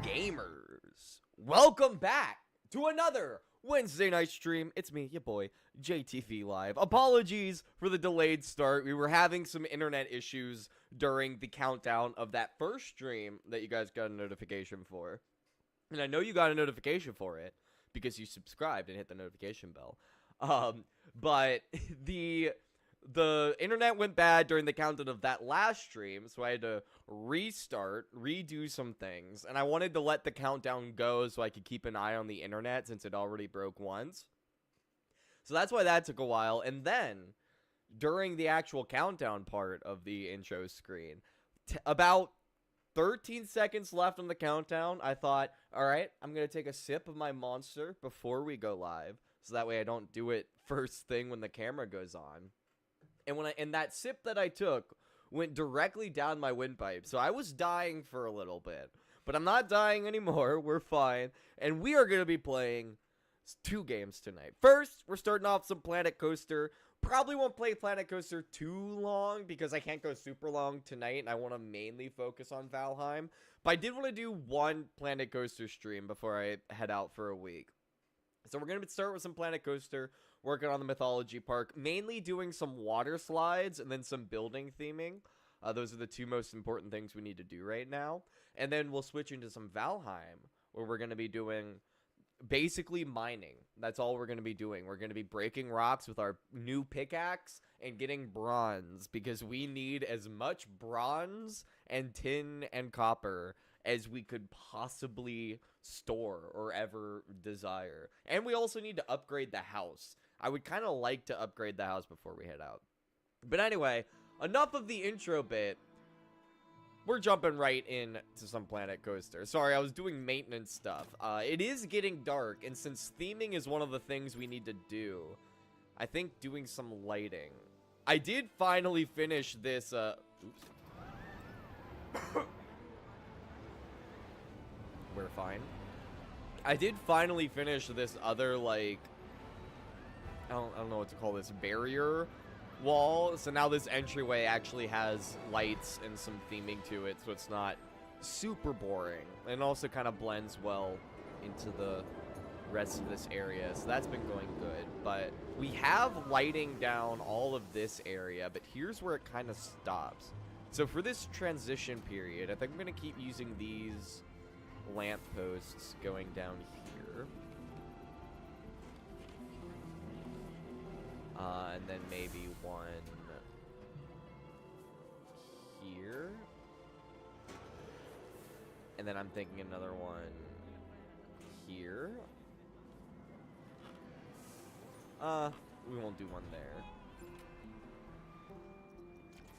Gamers, welcome back to another Wednesday night stream. It's me, your boy, JTV Live. Apologies for the delayed start. We were having some internet issues during the countdown of that first stream that you guys got a notification for. And I know you got a notification for it because you subscribed and hit the notification bell. But the internet went bad during the countdown of that last stream, so I had to restart, redo some things, and I wanted to let the countdown go so I could keep an eye on the internet since it already broke once. So that's why that took a while. And then during the actual countdown part of the intro screen, about 13 seconds left on the countdown, I thought, all right, I'm going to take a sip of my monster before we go live, so that way I don't do it first thing when the camera goes on. And that sip that I took went directly down my windpipe, so I was dying for a little bit. But I'm not dying anymore, we're fine, and we are going to be playing 2 games tonight. First, we're starting off some Planet Coaster. Probably won't play Planet Coaster too long because I can't go super long tonight, and I want to mainly focus on Valheim. But I did want to do one Planet Coaster stream before I head out for a week. So we're going to start with some Planet Coaster, working on the Mythology Park, mainly doing some water slides and then some building theming. Those are the 2 most important things we need to do right now. And then we'll switch into some Valheim, where we're going to be doing basically mining. That's all we're going to be doing. We're going to be breaking rocks with our new pickaxe and getting bronze, because we need as much bronze and tin and copper as we could possibly store or ever desire. And we also need to upgrade the house. I would kind of like to upgrade the house before we head out. But anyway, enough of the intro bit. We're jumping right into some Planet Coaster. Sorry, I was doing maintenance stuff. It is getting dark, and since theming is one of the things we need to do, I think doing some lighting. I did finally finish this, oops. We're fine. I did finally finish this other, like, I don't know what to call this, barrier wall. So now this entryway actually has lights and some theming to it, so it's not super boring, and also kind of blends well into the rest of this area. So that's been going good. But we have lighting down all of this area, but here's where it kind of stops. So for this transition period, I think I'm going to keep using these lampposts going down here. And then maybe one here. And then I'm thinking another one here. We won't do one there.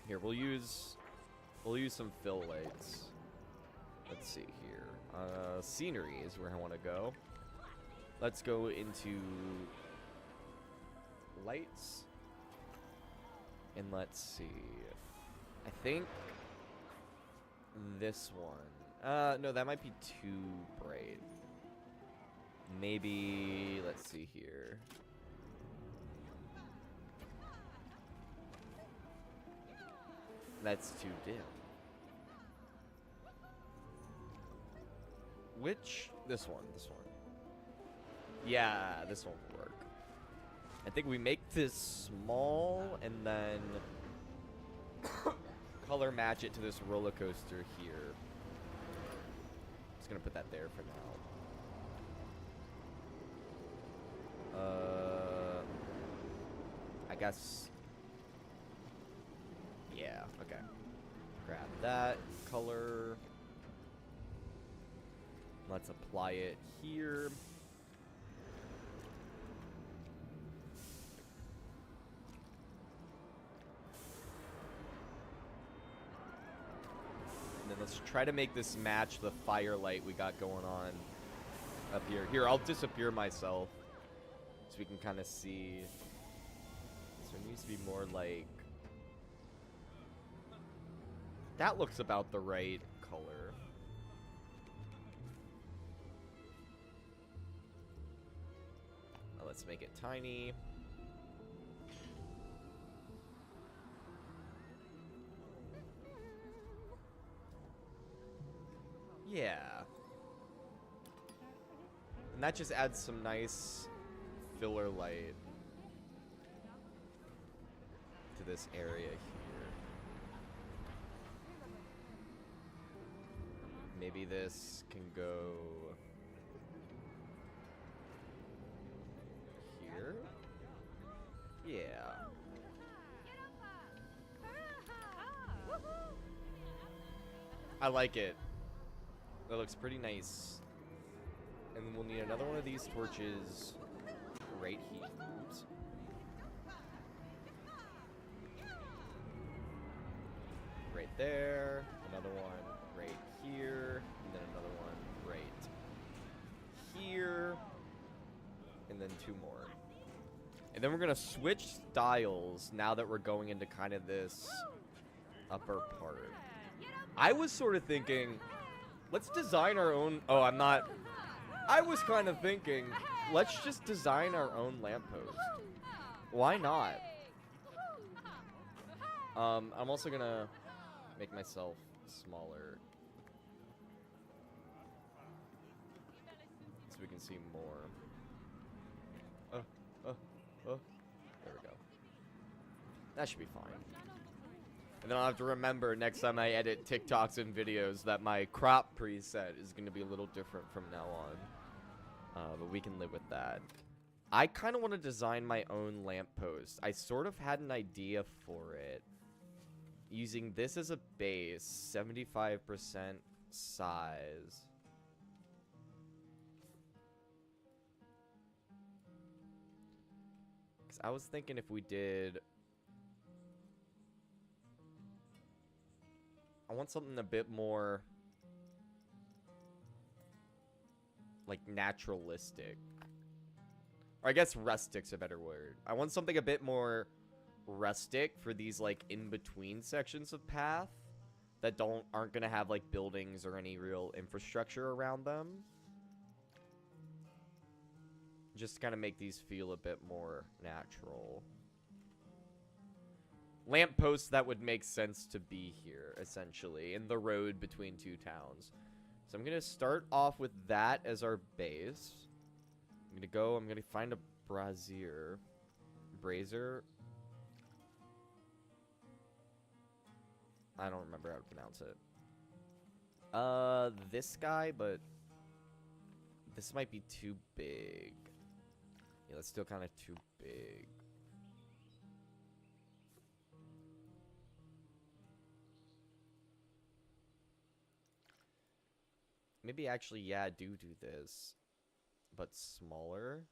Here, we'll use some fill lights. Let's see here. Scenery is where I want to go. Let's go into lights. And let's see. I think this one. No, that might be too bright. Maybe, let's see here. That's too dim. Which? This one. Yeah, this one will work. I think we make this small and then color match it to this roller coaster here. Just gonna put that there for now. I guess. Yeah, okay. Grab that color. Let's apply it here. And then let's try to make this match the firelight we got going on up here. Here, I'll disappear myself so we can kind of see. So it needs to be more like... That looks about the right color. Let's make it tiny. Yeah. And that just adds some nice filler light to this area here. Maybe this can go here? Yeah. I like it. That looks pretty nice. And we'll need another one of these torches right here. Oops. Right there. Another one right here. And then another one right here. And then two more. And then we're going to switch styles now that we're going into kind of this upper part. I was sort of thinking, let's design our own... Oh, I'm not... I was kind of thinking, let's just design our own lamppost. Why not? I'm also going to make myself smaller, so we can see more. There we go. That should be fine. And then I'll have to remember next time I edit TikToks and videos that my crop preset is going to be a little different from now on. But we can live with that. I kind of want to design my own lamppost. I sort of had an idea for it. Using this as a base, 75% size. Because I was thinking if we did... I want something a bit more... like, naturalistic. Or I guess rustic's a better word. I want something a bit more rustic for these, like, in-between sections of path that aren't gonna have, like, buildings or any real infrastructure around them. Just to kind of make these feel a bit more natural. Lampposts that would make sense to be here, essentially, in the road between two towns. So I'm going to start off with that as our base. I'm going to find a brazier. Brazier? I don't remember how to pronounce it. This guy, but this might be too big. Yeah, that's still kind of too big. Maybe actually, yeah, do this, but smaller.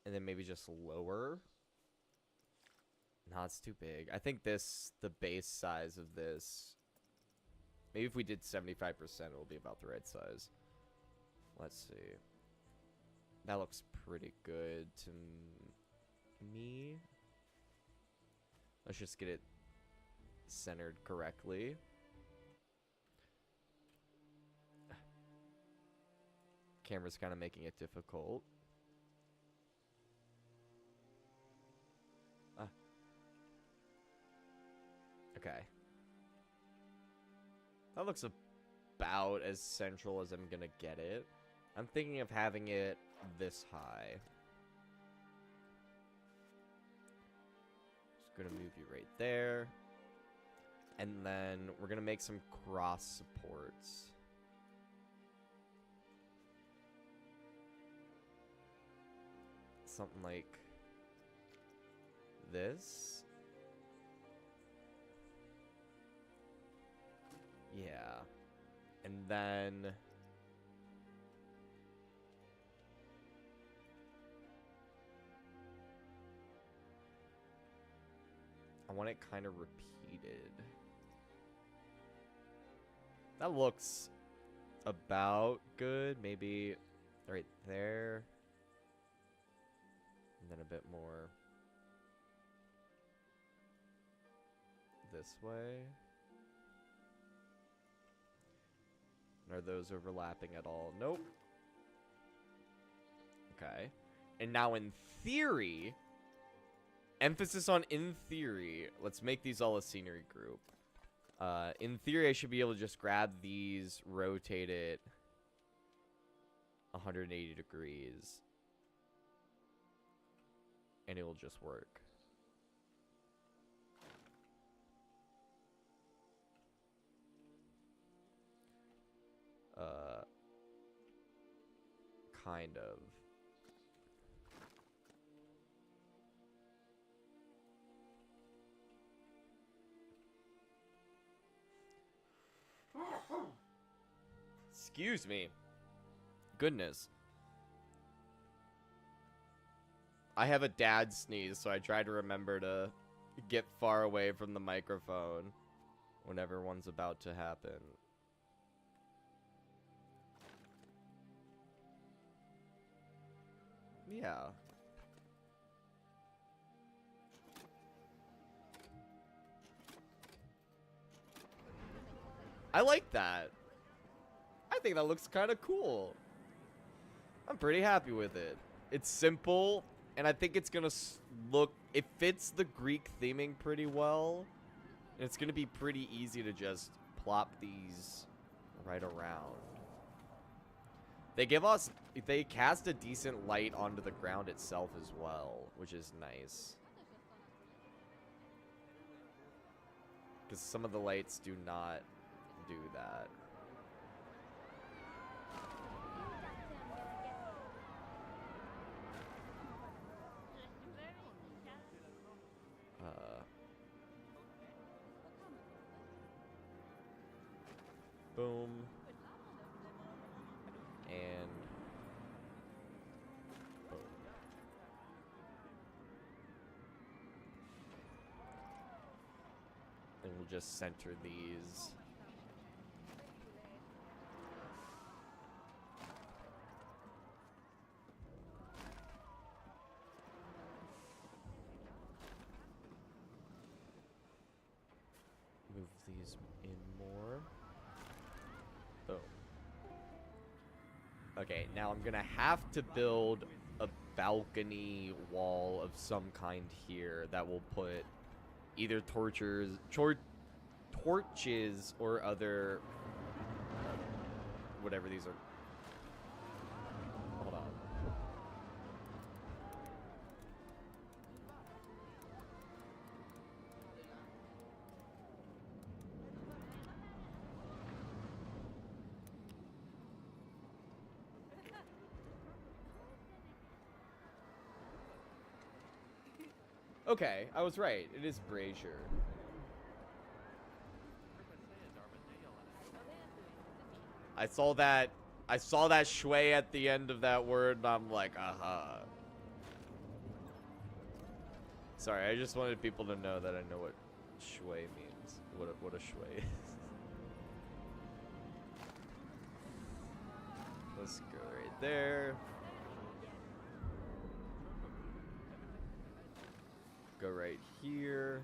And then maybe just lower. No, it's too big. I think the base size of this, maybe if we did 75%, it will be about the right size. Let's see. That looks pretty good to me. Let's just get it centered correctly. Camera's kind of making it difficult. Okay. That looks about as central as I'm gonna get it. I'm thinking of having it this high. Just gonna move you right there. And then we're gonna make some cross supports. Something like this. Yeah. And then I want it kind of repeated. That looks about good. Maybe right there. And then a bit more this way. And are those overlapping at all? Nope. Okay. And now in theory, emphasis on in theory, let's make these all a scenery group. In theory, I should be able to just grab these, rotate it 180 degrees, and it will just work. Kind of. Excuse me. Goodness. I have a dad sneeze, so I try to remember to get far away from the microphone whenever one's about to happen. Yeah. I like that. I think that looks kind of cool. I'm pretty happy with it. It's simple, and I think it's gonna look... It fits the Greek theming pretty well. And it's gonna be pretty easy to just plop these right around. They give us... They cast a decent light onto the ground itself as well, which is nice. Because some of the lights do not do that. Boom. And boom. And we'll just center these. Move these in more. Boom. Okay, now I'm gonna have to build a balcony wall of some kind here that will put either torches or other whatever these are. Hold on. Okay, I was right. It is brazier. I saw that shui at the end of that word, and I'm like, aha. Sorry, I just wanted people to know that I know what shui means. What a shui is. Let's go right there. Go right here.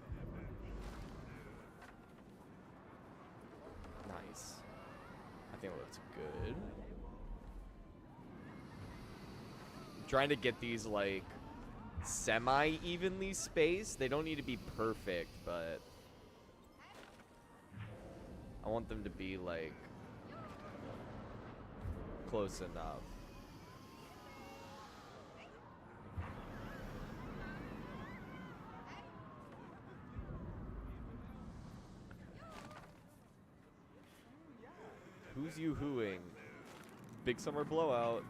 Nice. I think it looks good. I'm trying to get these like semi-evenly spaced. They don't need to be perfect, but I want them to be like close enough. Who's yoo-hooing? Big summer blowout.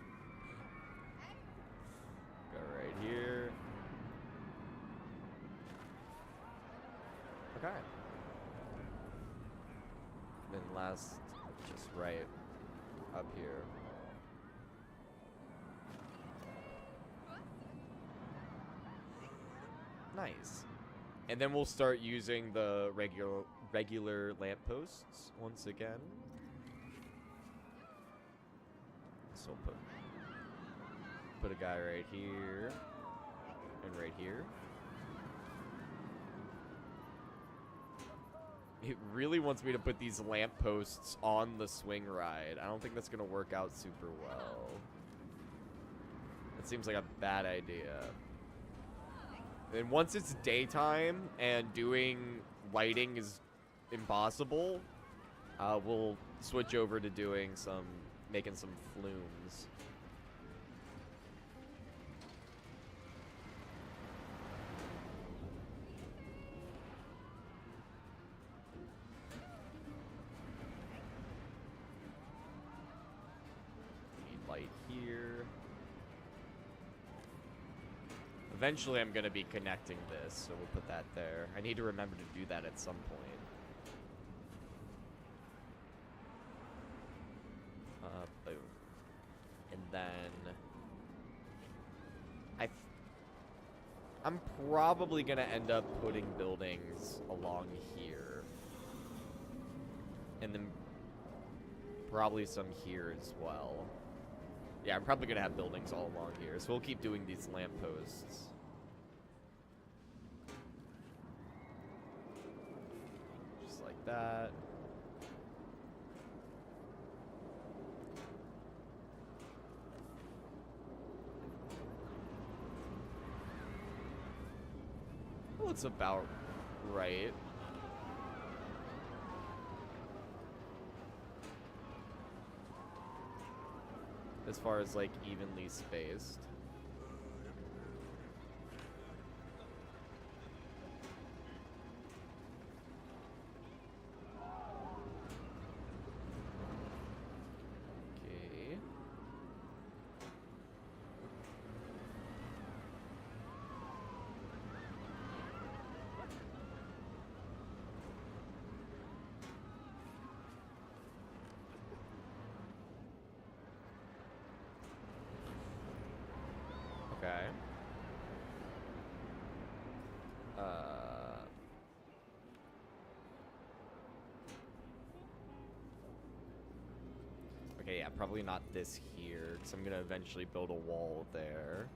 Go right here. Okay. Then last, just right up here. Nice. And then we'll start using the regular lampposts once again. So put a guy right here and right here. It really wants me to put these lampposts on the swing ride. I don't think that's gonna work out super well. That seems like a bad idea. And once it's daytime and doing lighting is impossible, we'll switch over to doing making some flumes. Here. Eventually I'm going to be connecting this, so we'll put that there. I need to remember to do that at some point. Boom. And then I'm probably going to end up putting buildings along here. And then probably some here as well. Yeah, I'm probably going to have buildings all along here, so we'll keep doing these lampposts. Just like that. That looks about right. As far as, like, evenly spaced. Okay. Okay. Okay, yeah, probably not this here, because I'm going to eventually build a wall there.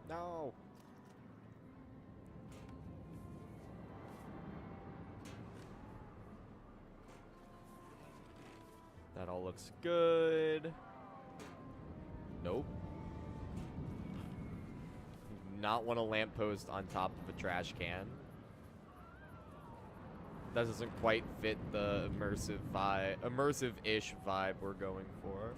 No. That all looks good. Nope. Not want a lamppost on top of a trash can. That doesn't quite fit the immersive-ish vibe we're going for.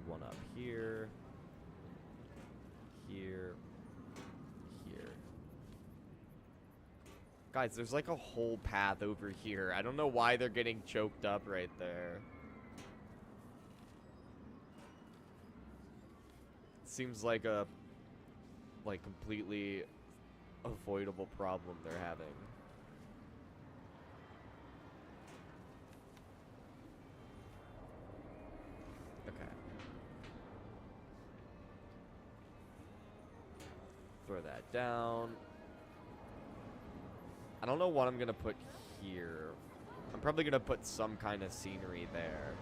One up here, here. Guys, there's like a whole path over here. I don't know why they're getting choked up right there. Seems like a completely avoidable problem they're having. Throw that down. I don't know what I'm gonna put here. I'm probably gonna put some kind of scenery there.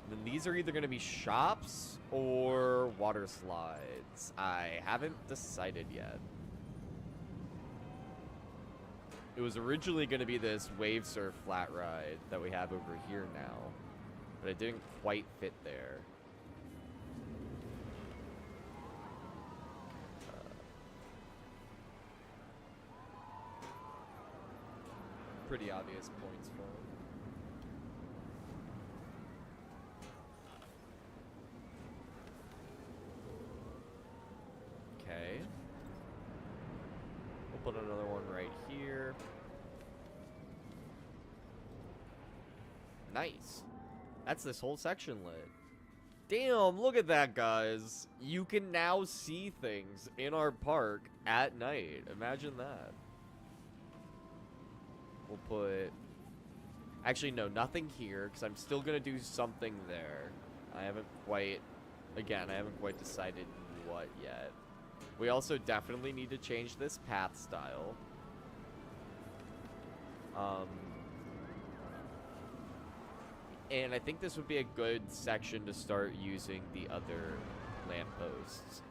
Then these are either gonna be shops or water slides. I haven't decided yet. It was originally gonna be this wave surf flat ride that we have over here now, but it didn't quite fit there. Pretty obvious points for him. Okay. We'll put another one right here. Nice. That's this whole section lit. Damn, look at that, guys. You can now see things in our park at night. Imagine that. We'll put... Actually, no, nothing here, because I'm still going to do something there. I haven't quite... Again, I haven't quite decided what yet. We also definitely need to change this path style. And I think this would be a good section to start using the other lampposts.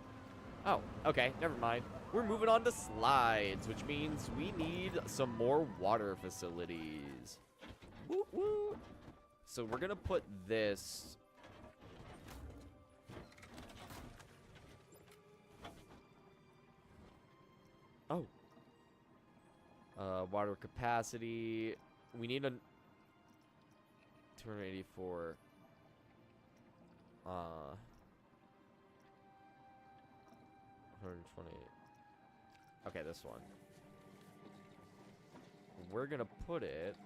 Oh, okay, never mind. We're moving on to slides, which means we need some more water facilities. Woo woo. So we're gonna put this. Oh. Water capacity. We need a 284. 120. Okay, this one. We're gonna put it.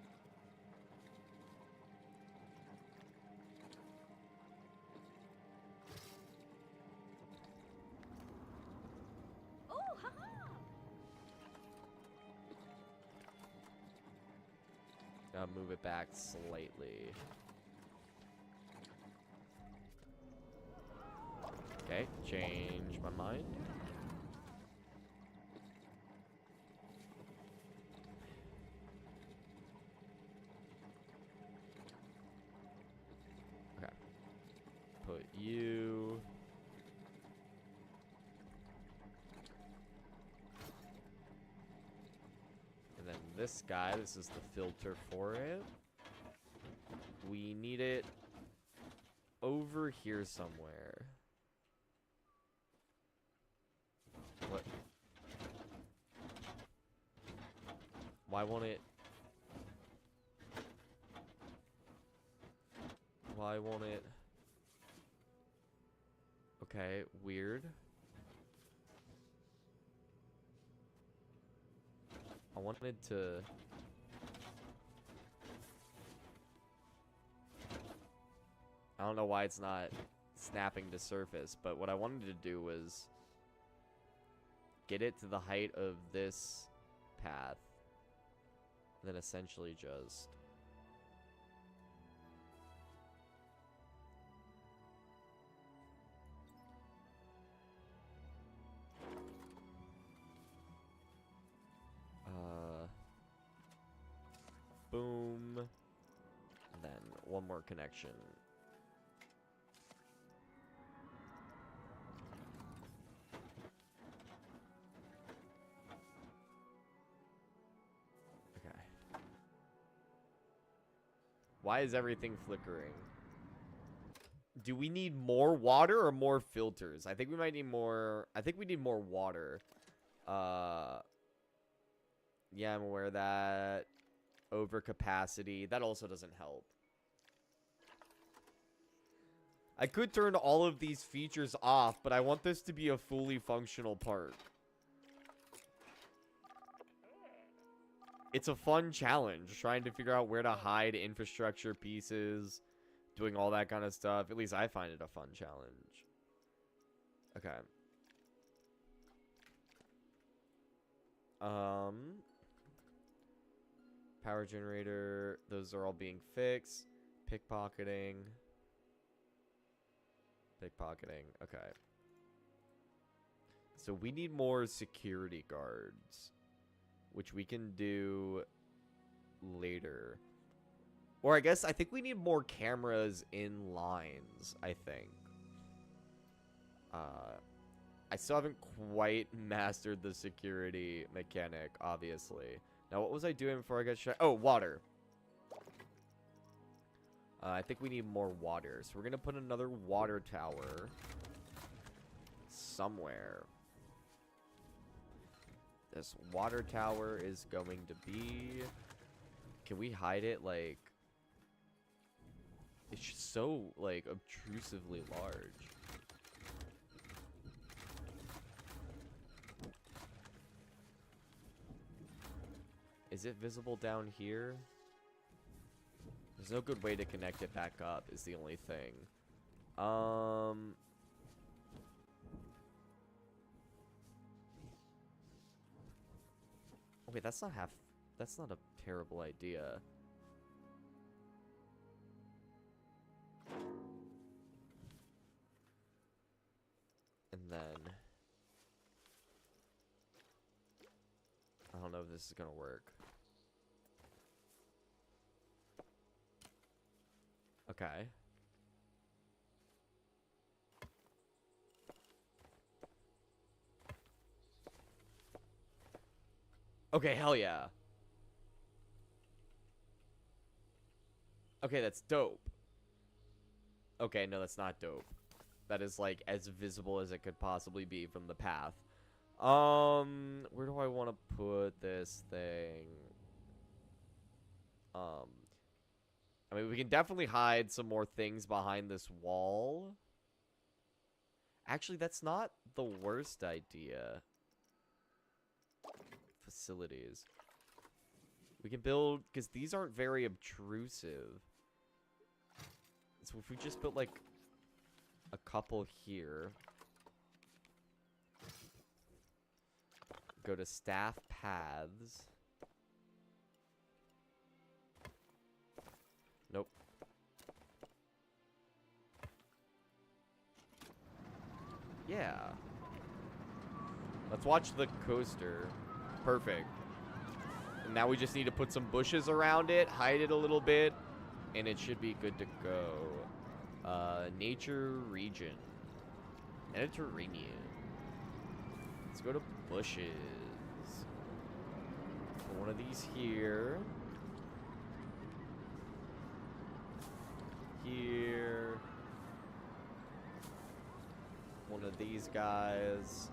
Oh, haha! Move it back slightly. Okay, change my mind. Okay. Put you. And then this guy, this is the filter for it. We need it over here somewhere. What? Why won't it? Why won't it? Okay, weird. I wanted to... I don't know why it's not snapping to surface, but what I wanted to do was get it to the height of this path. Then essentially just... boom. And then one more connection. Okay. Why is everything flickering? Do we need more water or more filters? I think we might need more. I think we need more water. Yeah, I'm aware of that. Overcapacity. That also doesn't help. I could turn all of these features off, but I want this to be a fully functional park. It's a fun challenge, trying to figure out where to hide infrastructure pieces, doing all that kind of stuff. At least I find it a fun challenge. Okay. Power generator, those are all being fixed. Pickpocketing. Pickpocketing, okay. So we need more security guards, which we can do later. Or I guess, I think we need more cameras in lines, I think. I still haven't quite mastered the security mechanic, obviously. Now, what was I doing before I got shot? Oh, water. I think we need more water. So we're going to put another water tower somewhere. This water tower is going to be... Can we hide it, like... It's just so, like, obtrusively large. Is it visible down here? There's no good way to connect it back up, is the only thing. Okay, that's not a terrible idea. And then don't know if this is gonna work. Okay. Okay, hell yeah. Okay, that's dope. Okay, no, that's not dope. That is, like, as visible as it could possibly be from the path. Where do I want to put this thing? I mean, we can definitely hide some more things behind this wall. Actually, that's not the worst idea. Facilities. We can build, because these aren't very obtrusive. So if we just put, like, a couple here. Go to staff paths. Nope. Yeah. Let's watch the coaster. Perfect. And now we just need to put some bushes around it, hide it a little bit, and it should be good to go. Nature region. Mediterranean. Let's go to bushes. Put one of these here. Here. One of these guys.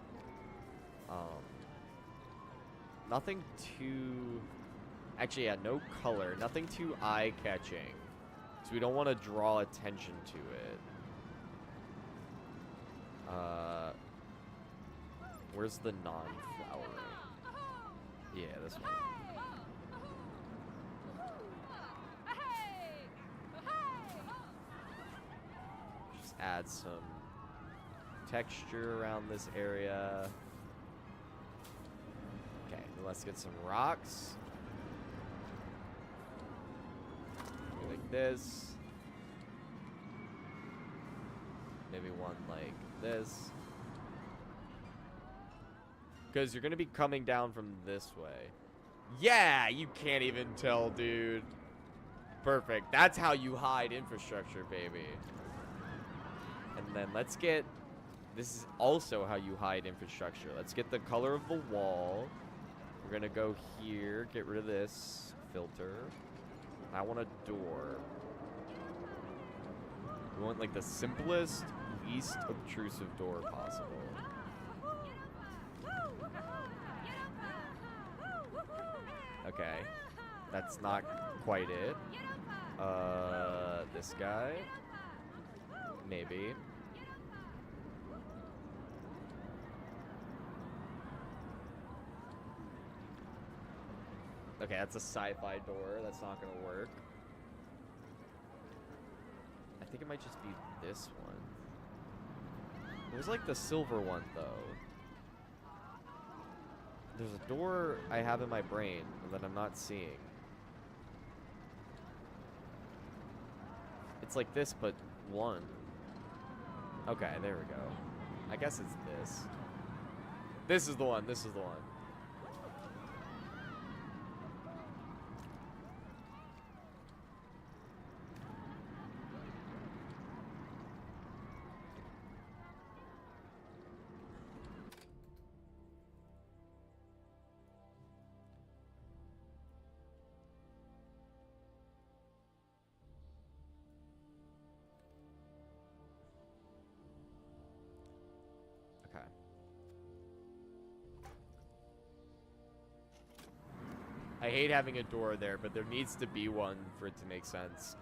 Nothing too... Actually, yeah, no color. Nothing too eye-catching. So we don't want to draw attention to it. Where's the non-flowering? Yeah, this one. Just add some texture around this area. Okay, let's get some rocks. Like this. Maybe one like this. Because you're going to be coming down from this way. Yeah, you can't even tell, dude. Perfect. That's how you hide infrastructure, baby. And then let's get... This is also how you hide infrastructure. Let's get the color of the wall. We're going to go here. Get rid of this filter. I want a door. We want, like, the simplest, least obtrusive door possible. Okay. That's not quite it. This guy? Maybe. Okay, that's a sci-fi door. That's not gonna work. I think it might just be this one. There's like the silver one, though. There's a door I have in my brain that I'm not seeing. It's like this, but one. Okay, there we go. I guess it's this. This is the one. This is the one. I hate having a door there, but there needs to be one for it to make sense.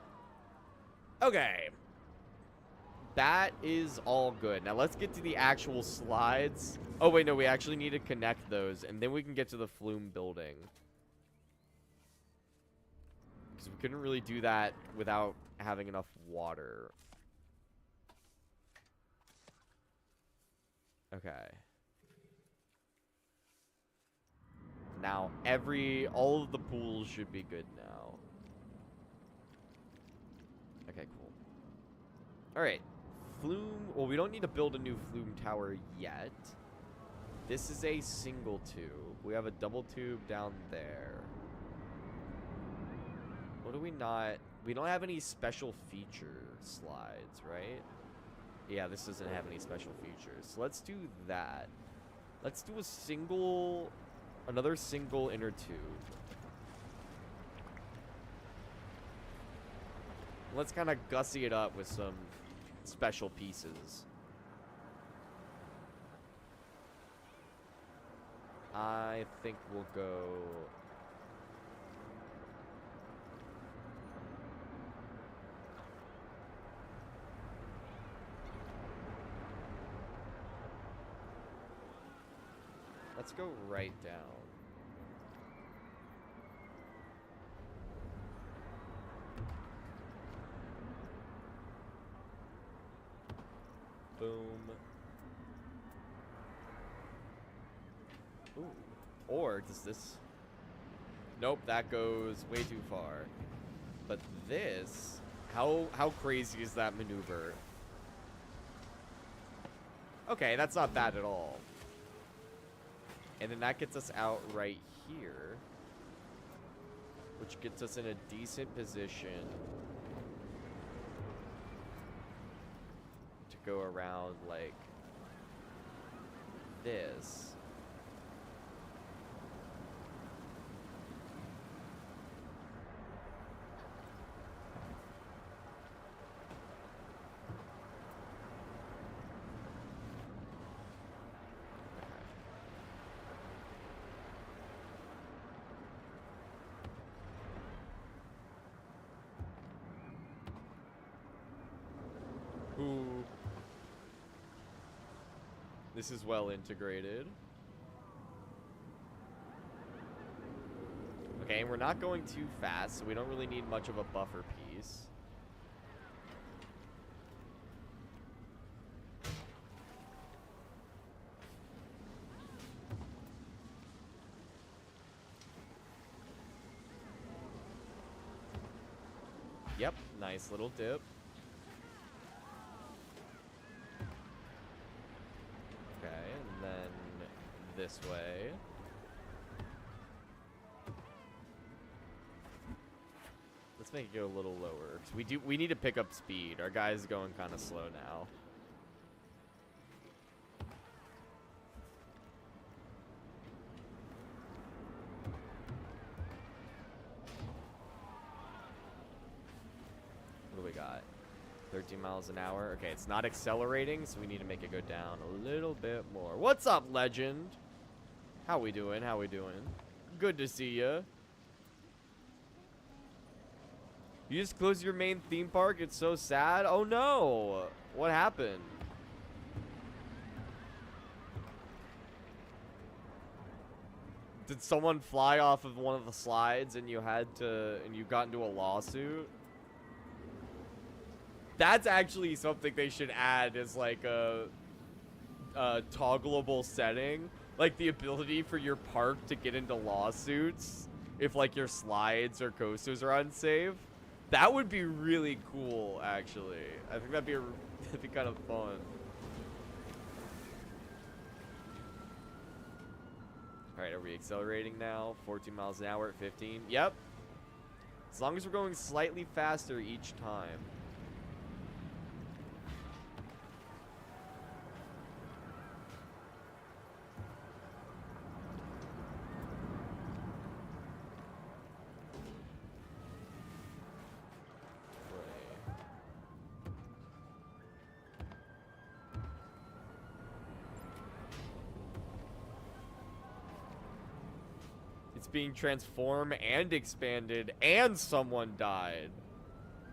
Okay. That is all good. Now let's get to the actual slides. Oh, wait, no, we actually need to connect those, and then we can get to the flume building. Because we couldn't really do that without having enough water. Okay. Now, all of the pools should be good now. Okay, cool. Alright. Flume, well, we don't need to build a new flume tower yet. This is a single tube. We have a double tube down there. What do we not... We don't have any special feature slides, right? Yeah, this doesn't have any special features. So let's do that. Let's do a single... Another single inner tube. Let's kind of gussy it up with some special pieces. I think we'll go... Let's go right down. Boom. Ooh. Or does this... Nope, that goes way too far. But this... How crazy is that maneuver? Okay, that's not bad at all. And then that gets us out right here. Which gets us in a decent position to go around like this. Ooh. This is well integrated. Okay, and we're not going too fast, so we don't really need much of a buffer piece. Yep, nice little dip. Okay, and then this way. Let's make it go a little lower, 'cause we need to pick up speed. Our guy's going kind of slow now. What do we got? 13 miles an hour. Okay, it's not accelerating, so we need to make it go down a little bit more. What's up, legend? How we doing? How we doing? Good to see ya. You just closed your main theme park? It's so sad. Oh no! What happened? Did someone fly off of one of the slides and you got into a lawsuit? That's actually something they should add as like a toggleable setting. Like the ability for your park to get into lawsuits if like your slides or coasters are unsafe. That would be really cool, actually. I think that'd be kind of fun. Alright, are we accelerating now? 14 miles an hour at 15? Yep. As long as we're going slightly faster each time. Being transformed and expanded, and someone died.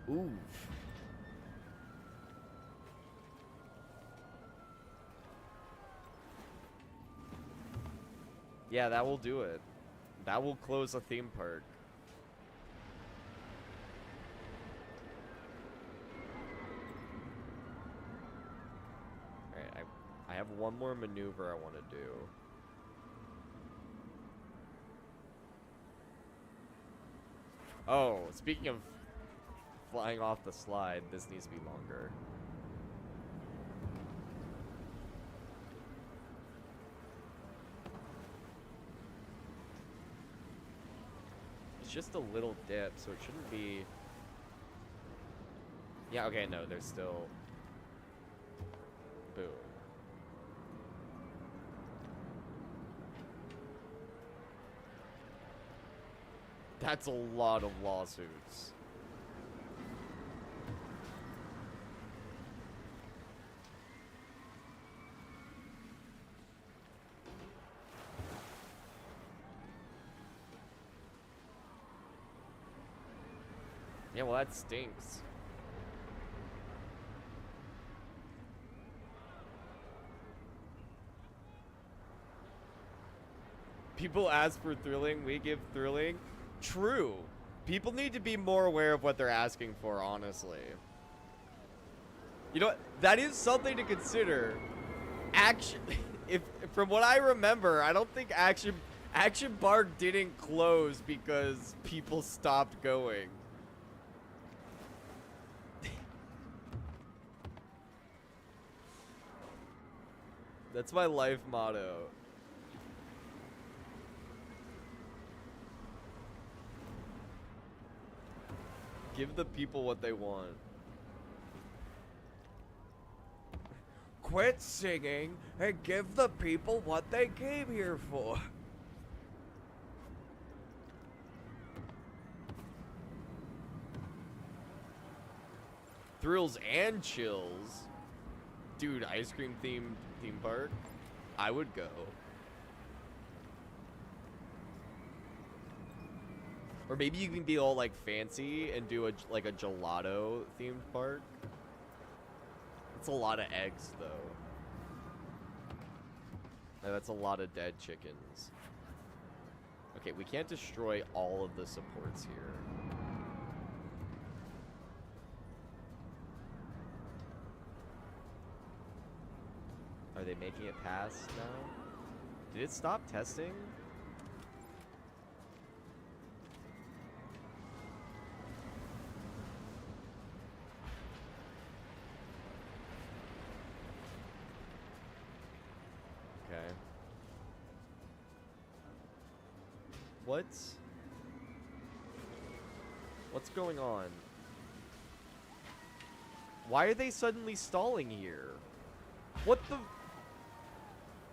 Oof. Yeah, that will do it. That will close a theme park. Alright, I have one more maneuver I want to do. Oh, speaking of flying off the slide, this needs to be longer. just a little dip, so it shouldn't be... Yeah, okay, no, there's still... Boom. That's a lot of lawsuits. Yeah, well, that stinks. People ask for thrilling, we give thrilling. True. People need to be more aware of what they're asking for, honestly. You know what? That is something to consider. Action, if from what I remember, I don't think Action Park didn't close because people stopped going. That's my life motto. Give the people what they want. Quit singing and give the people what they came here for. Thrills and chills. Dude, ice cream themed theme park? I would go. Or maybe you can be all like fancy and do like a gelato themed park. It's a lot of eggs though. That's a lot of dead chickens. Okay, we can't destroy all of the supports here. Are they making it pass now? Did it stop testing? Okay. What's going on? Why are they suddenly stalling here? What the...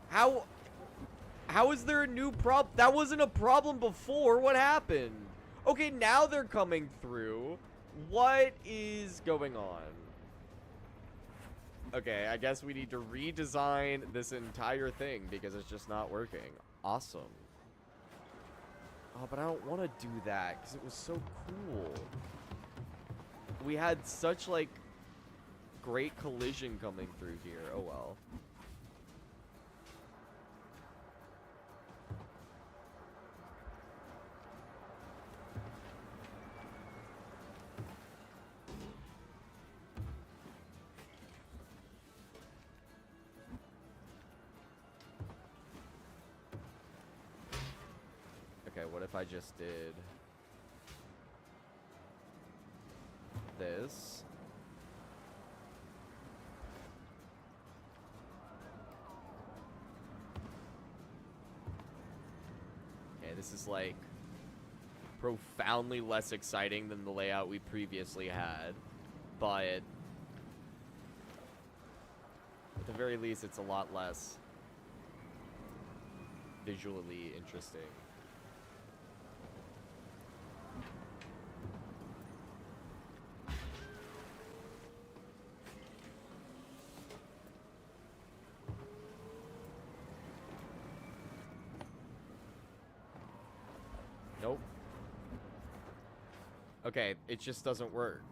How is there a new problem? That wasn't a problem before. What happened? Okay, now they're coming through. What is going on? Okay, I guess we need to redesign this entire thing because it's just not working. Awesome. Oh, but I don't want to do that because it was so cool. We had such, like, great collision coming through here. Oh, well. Okay, what if I just did this? Okay, this is like profoundly less exciting than the layout we previously had, but at the very least it's a lot less visually interesting. Nope. Okay, it just doesn't work.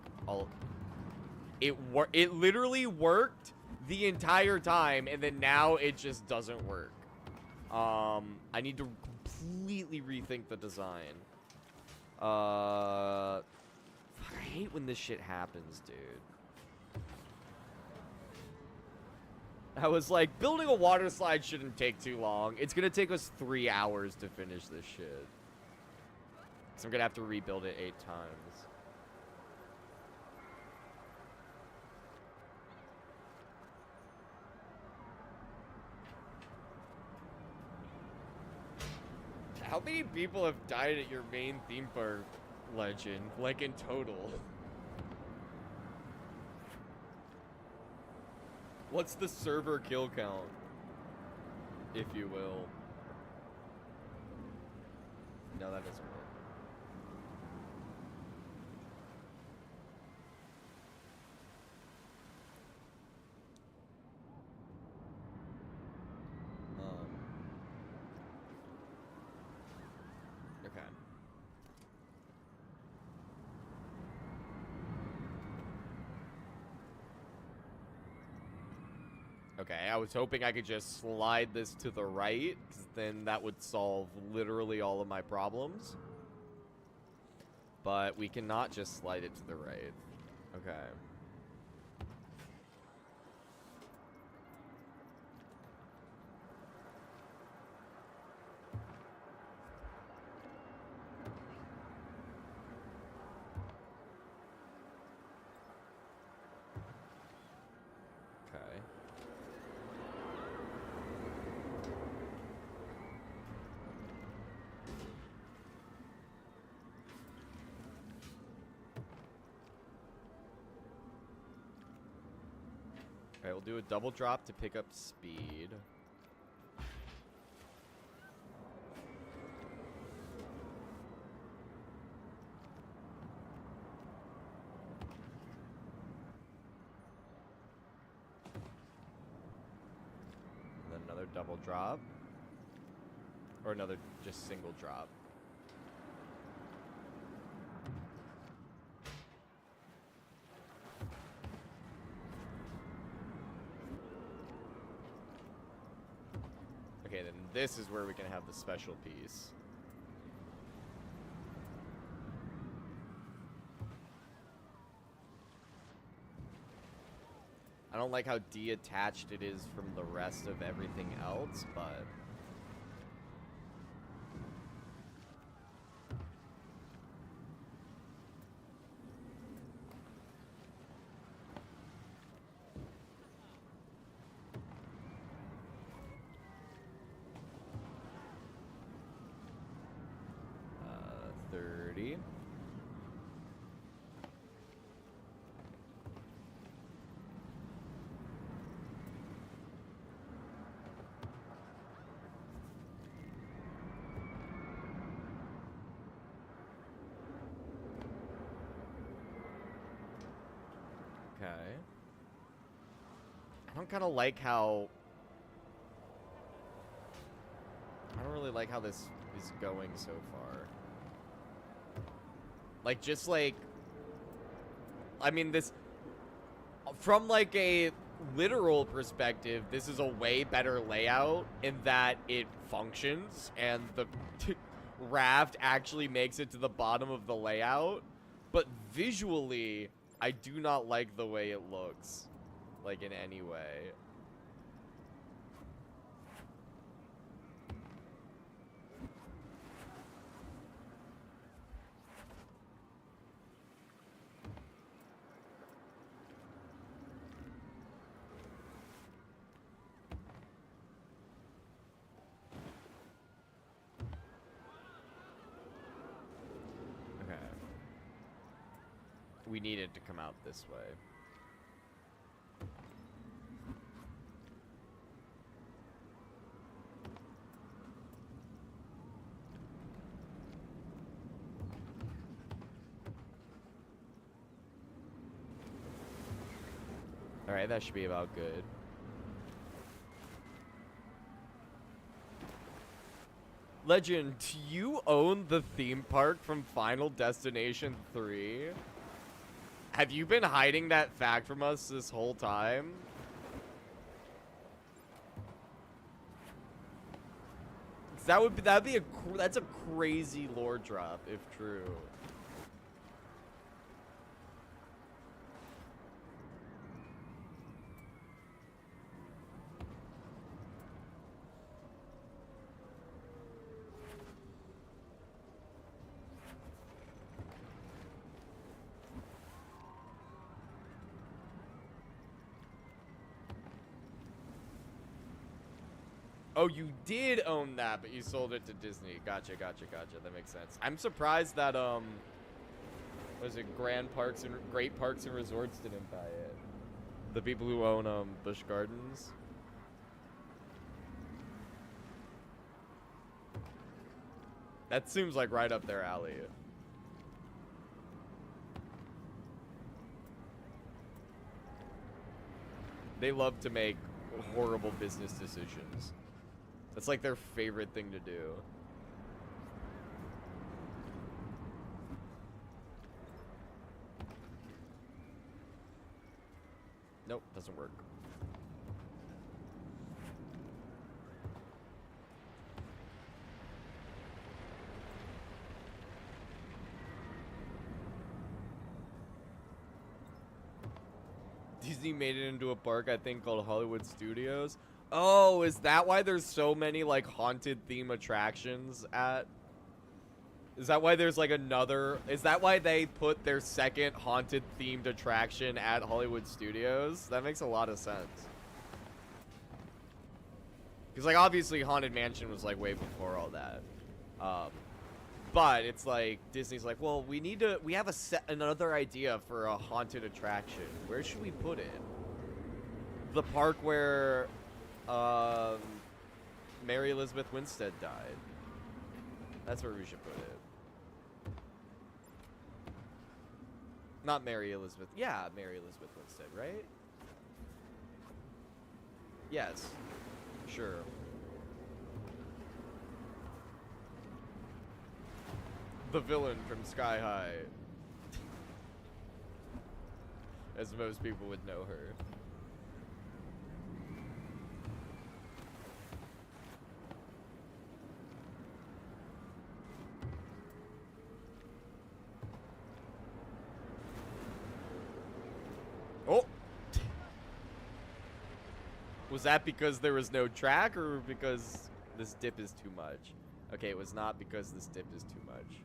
It literally worked the entire time, and then now it just doesn't work. I need to completely rethink the design. Fuck, I hate when this shit happens, dude. I was like, building a water slide shouldn't take too long. It's gonna take us 3 hours to finish this shit. So I'm gonna have to rebuild it 8 times. How many people have died at your main theme park, Legend? Like, in total? What's the server kill count? If you will. No, that doesn't work. Okay. Okay, I was hoping I could just slide this to the right, because then that would solve literally all of my problems. But we cannot just slide it to the right. Okay. Okay. Alright, we'll do a double drop to pick up speed. And then another double drop. Or another just single drop. Okay, then this is where we can have the special piece. I don't like how detached it is from the rest of everything else, but... $30. Okay. I don't kind of like how... I don't really like how this is going so far. Like, just like... I mean, this... From, like, a literal perspective, this is a way better layout in that it functions, and the raft actually makes it to the bottom of the layout. But visually, I do not like the way it looks. Like, in any way. We needed to come out this way. Alright, that should be about good. Legend, do you own the theme park from Final Destination 3? Have you been hiding that fact from us this whole time? That's a crazy lore drop if true. Oh, you did own that, but you sold it to Disney. Gotcha, gotcha, gotcha. That makes sense. I'm surprised that, was it Great Parks and Resorts didn't buy it. The people who own, Busch Gardens. That seems like right up their alley. They love to make horrible business decisions. That's like their favorite thing to do. Nope, doesn't work. Disney made it into a park, I think, called Hollywood Studios. Oh, is that why there's so many, like, haunted theme attractions at... Is that why there's, like, another... Is that why they put their second haunted themed attraction at Hollywood Studios? That makes a lot of sense. Because, like, obviously Haunted Mansion was, like, way before all that. But it's like, Disney's like, well, we have another idea for a haunted attraction. Where should we put it? The park where, Mary Elizabeth Winstead died. That's where we should put it. Not Mary Elizabeth. Yeah, Mary Elizabeth Winstead, right? Yes. Sure. The villain from Sky High. As most people would know her. Oh! Was that because there was no track or because this dip is too much? Okay, it was not because this dip is too much.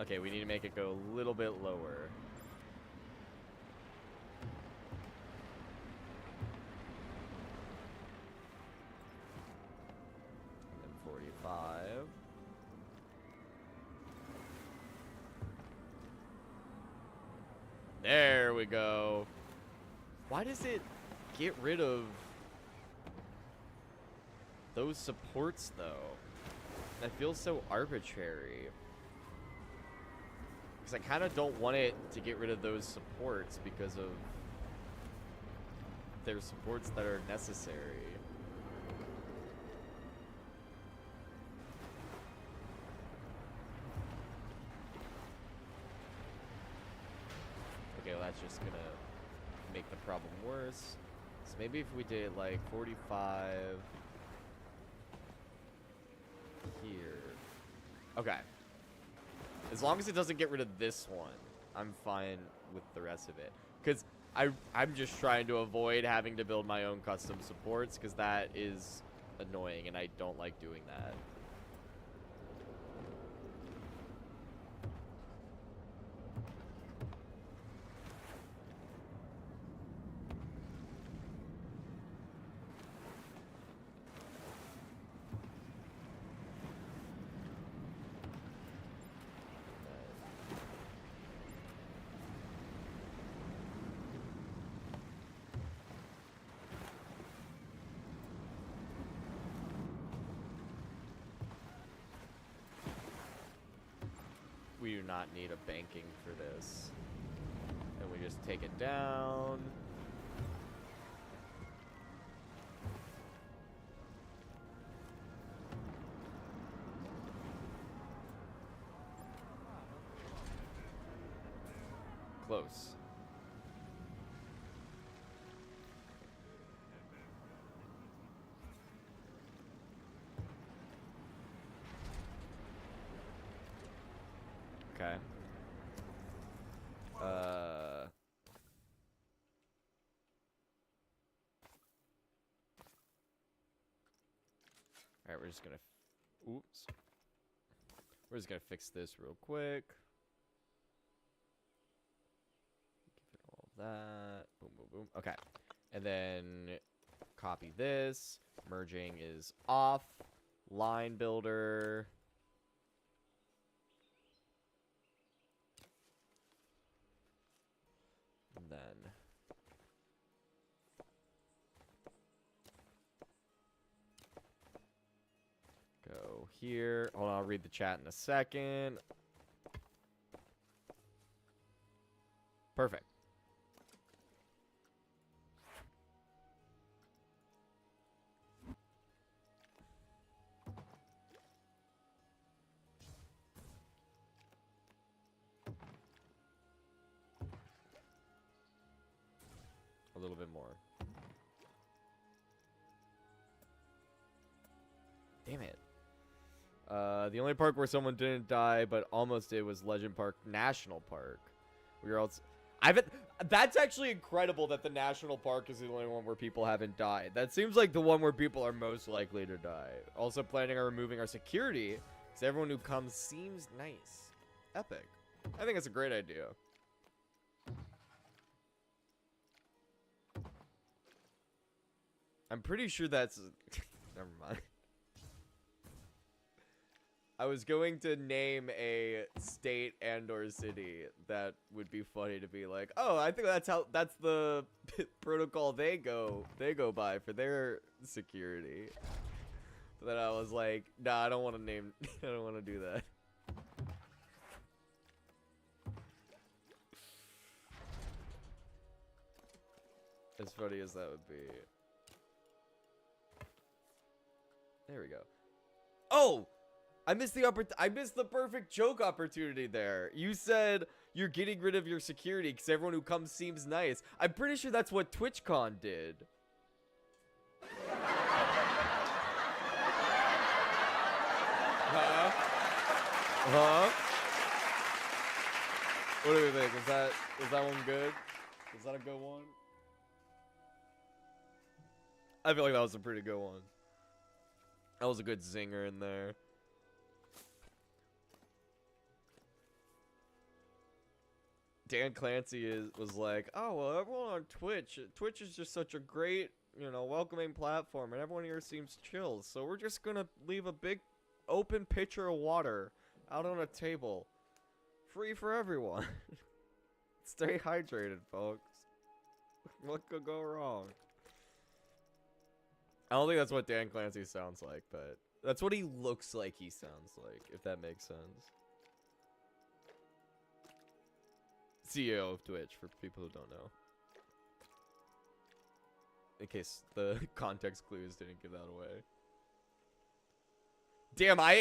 Okay, we need to make it go a little bit lower. And 45. There we go. Why does it get rid of those supports, though? That feels so arbitrary. Because I kind of don't want it to get rid of those supports because of their supports that are necessary. Okay, well that's just gonna make the problem worse. So maybe if we did like 45 here. Okay. As long as it doesn't get rid of this one, I'm fine with the rest of it. Because I'm just trying to avoid having to build my own custom supports, because that is annoying, and I don't like doing that. We do not need a banking for this. And we just take it down. Close. Okay. Alright, we're just gonna... Oops. We're just gonna fix this real quick. Give it all that. Boom, boom, boom. Okay. And then copy this. Merging is off. Line builder. And then... go here. Hold on, I'll read the chat in a second. Perfect. A little bit more. Damn it. The only park where someone didn't die but almost did was Legend Park National Park. We were also... That's actually incredible that the national park is the only one where people haven't died. That seems like the one where people are most likely to die. Also planning on removing our security because everyone who comes seems nice. Epic. I think it's a great idea. I'm pretty sure that's... Never mind. I was going to name a state and or city that would be funny to be like, oh, I think that's the protocol they go by for their security. But then I was like, nah, I don't want to name, I don't want to do that. As funny as that would be. There we go. Oh! I missed the perfect joke opportunity there. You said you're getting rid of your security because everyone who comes seems nice. I'm pretty sure that's what TwitchCon did. Huh? What do we think? Was that one good? Was that a good one? I feel like that was a pretty good one. That was a good zinger in there. Dan Clancy was like, oh, well, everyone on Twitch is just such a great, you know, welcoming platform, and everyone here seems chill, so we're just gonna leave a big open pitcher of water out on a table. Free for everyone. Stay hydrated, folks. What could go wrong? I don't think that's what Dan Clancy sounds like, but that's what he looks like he sounds like, if that makes sense. CEO of Twitch, for people who don't know. In case the context clues didn't give that away. Damn, I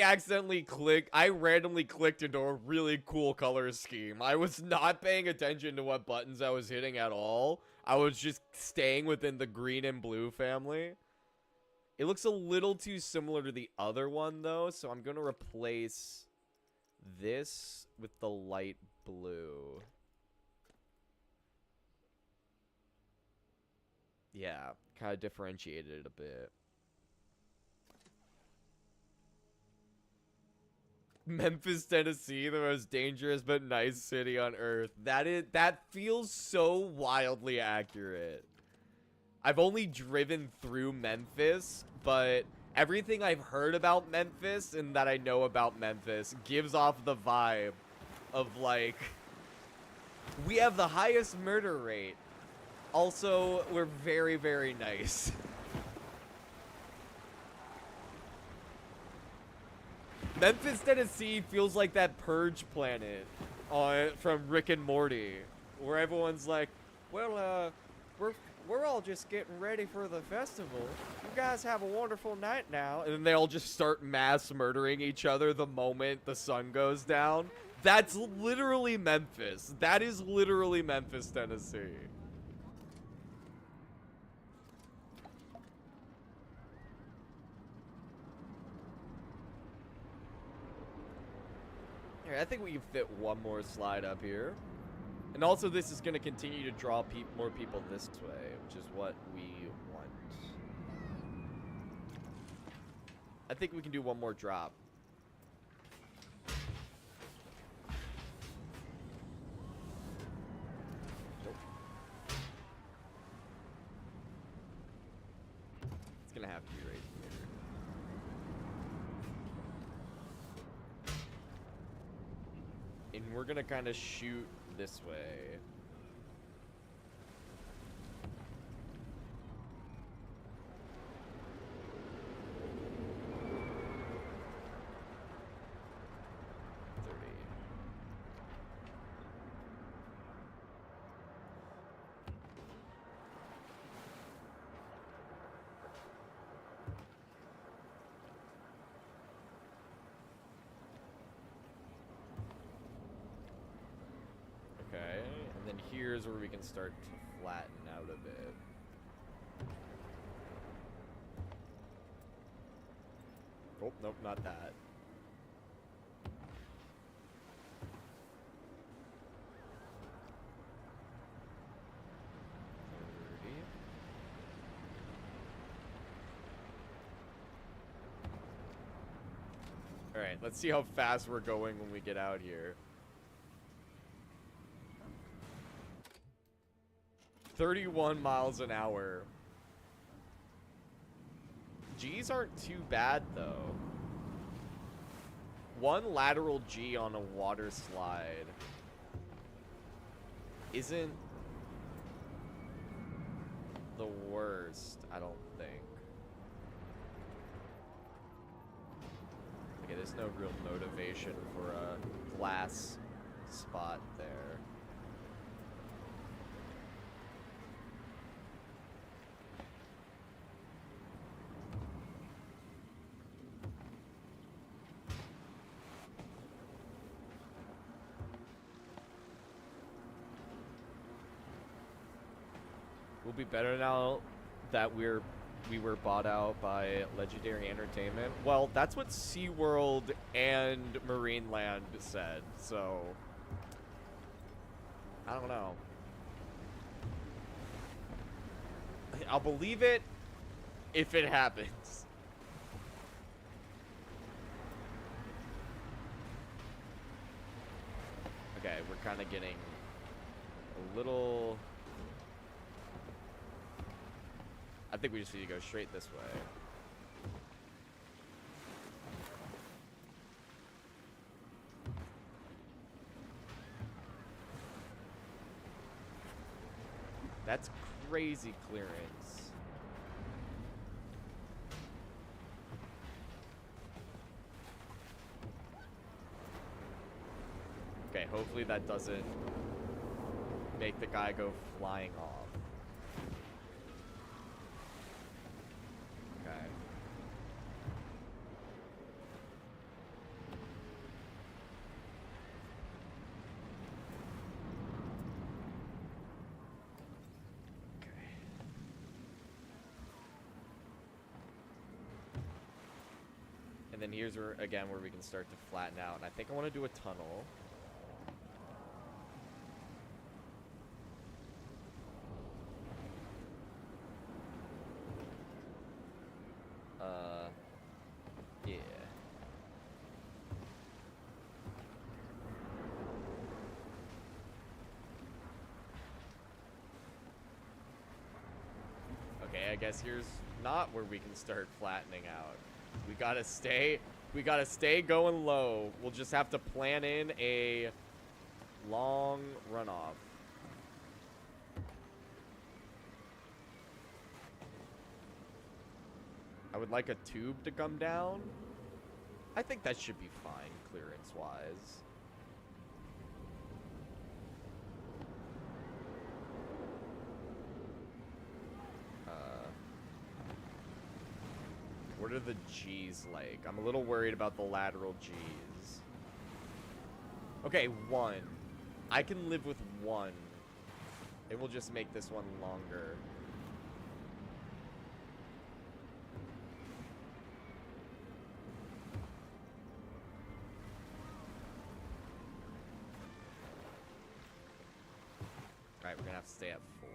randomly clicked into a really cool color scheme. I was not paying attention to what buttons I was hitting at all. I was just staying within the green and blue family. It looks a little too similar to the other one, though, so I'm going to replace this with the light blue. Yeah, kind of differentiated it a bit. Memphis, Tennessee, the most dangerous but nice city on earth. That feels so wildly accurate. I've only driven through Memphis, but everything I've heard about Memphis and that I know about Memphis gives off the vibe of, like, we have the highest murder rate. Also, we're very, very nice. Memphis, Tennessee feels like that Purge planet from Rick and Morty, where everyone's like, well, we're all just getting ready for the festival. You guys have a wonderful night now. And then they all just start mass murdering each other the moment the sun goes down. That's literally Memphis. That is literally Memphis, Tennessee. Okay, I think we can fit one more slide up here. And also, this is going to continue to draw more people this way, which is what we want. I think we can do one more drop. Nope. It's going to have to be right here. And we're going to kind of shoot this way. Okay, and then here's where we can start to flatten out a bit. Oh, nope, not that. Alright, let's see how fast we're going when we get out here. 31 miles an hour. G's aren't too bad, though. One lateral G on a water slide isn't the worst, I don't think. Okay, there's no real motivation for a glass spot there. We'll be better now that we were bought out by Legendary Entertainment. Well, that's what SeaWorld and Marineland said, so I don't know. I'll believe it if it happens. Okay, we're kind of getting a little... I think we just need to go straight this way. That's crazy clearance. Okay, hopefully that doesn't make the guy go flying off. Okay. Okay. And then here's where, again, where we can start to flatten out. And I think I want to do a tunnel. Yeah. Okay, I guess here's not where we can start flattening out. We gotta stay going low. We'll just have to plan in a long runoff. I would like a tube to come down. I think that should be fine, clearance-wise. What are the G's like? I'm a little worried about the lateral G's. Okay, 1. I can live with 1. It will just make this one longer. have to stay at 4.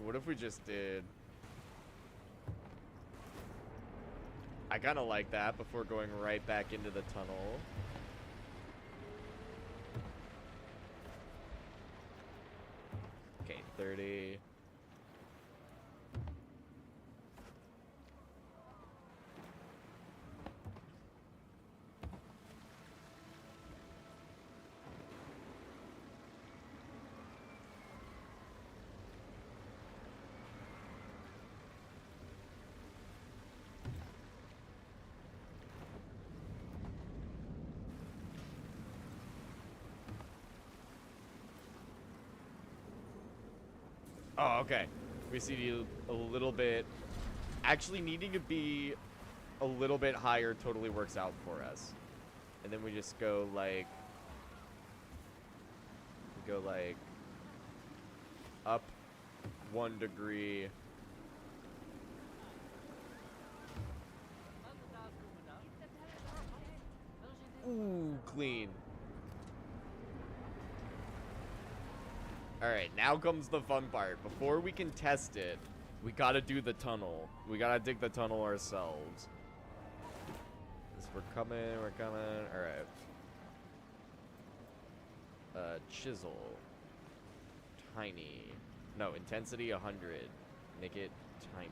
What if we just did... I kind of like that before going right back into the tunnel. Okay, 30. Oh, okay. We see a little bit. Actually, needing to be a little bit higher totally works out for us. And then we just go like... We go like... Up 1 degree. Ooh, clean. Alright, now comes the fun part. Before we can test it, we gotta do the tunnel. We gotta dig the tunnel ourselves. We're coming. Alright. Chisel. Tiny. No, intensity 100. Make it tiny.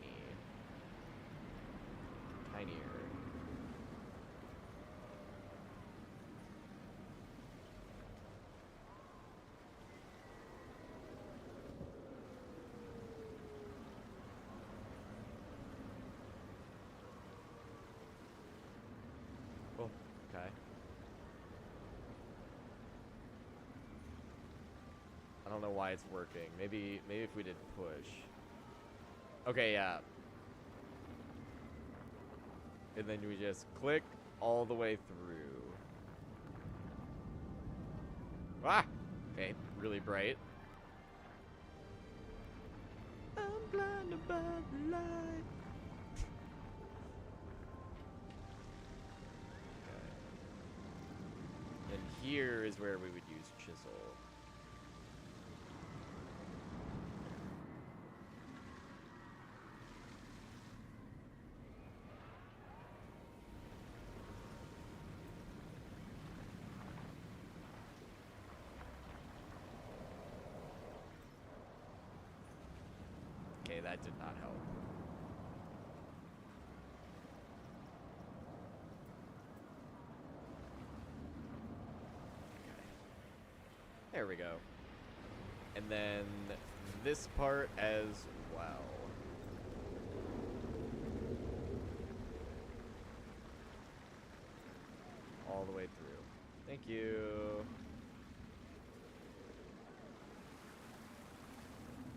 Tinier. Oh, okay. I don't know why it's working. Maybe if we did push. Okay, yeah. And then we just click all the way through. Ah! Okay, really bright. I'm blinded by the light. Okay. And here is where we would use chisel. Okay, that did not help. Okay. There we go. And then this part as well. All the way through. Thank you.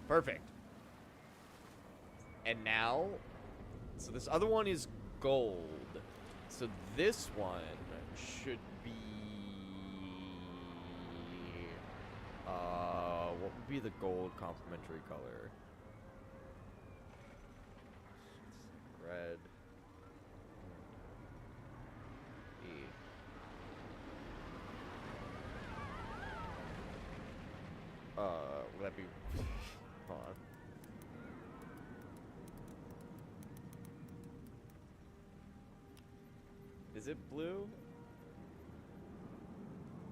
Perfect. And now, so this other one is gold. So this one should be, what would be the gold complementary color? Red. E. Would that be, hold on. Is it blue?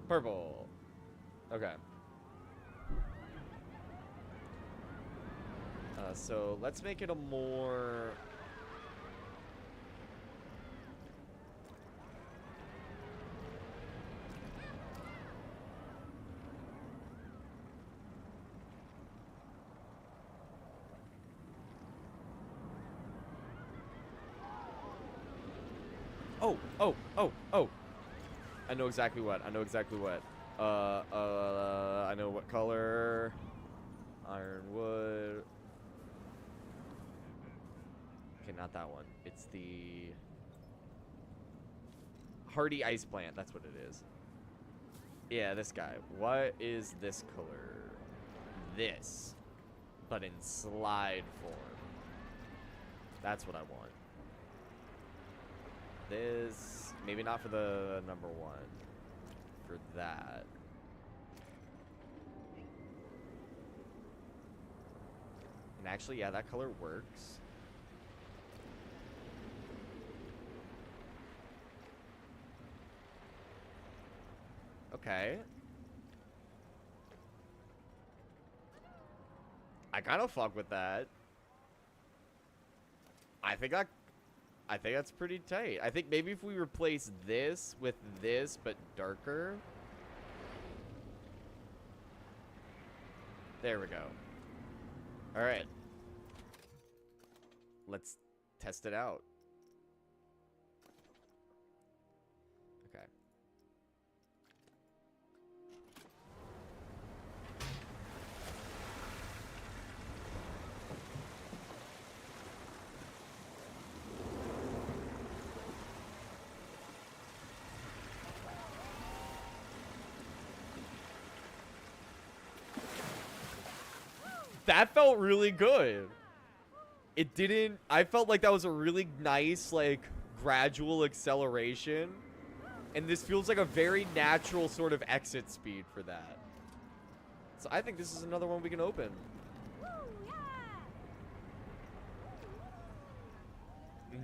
Purple. Okay. So let's make it a more... Oh. I know exactly what. I know what color. Ironwood. Okay, not that one. It's the... Hardy ice plant. That's what it is. Yeah, this guy. What is this color? This. But in slide form. That's what I want. This. Maybe not for the number 1. For that. And actually, yeah, that color works. Okay. I kind of fuck with that. I think that's pretty tight. I think maybe if we replace this with this, but darker. There we go. All right. Let's test it out. Okay. That felt really good. It didn't... I felt like that was a really nice, like, gradual acceleration. And this feels like a very natural sort of exit speed for that. So I think this is another one we can open.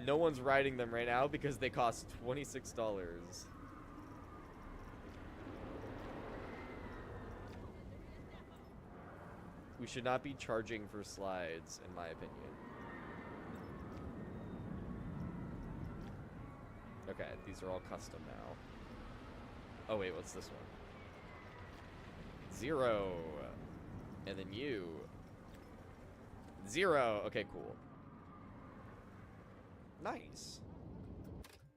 No one's riding them right now because they cost $26. We should not be charging for slides, in my opinion. Okay, these are all custom now. Oh wait, what's this one? 0. And then you. 0. Okay, cool. Nice.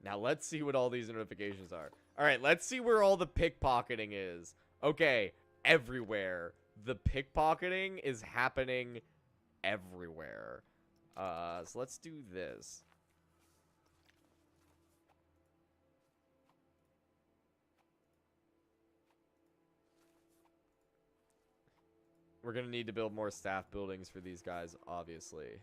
Now let's see what all these notifications are. Alright, let's see where all the pickpocketing is. Okay, everywhere. The pickpocketing is happening everywhere. So let's do this. We're gonna need to build more staff buildings for these guys, obviously.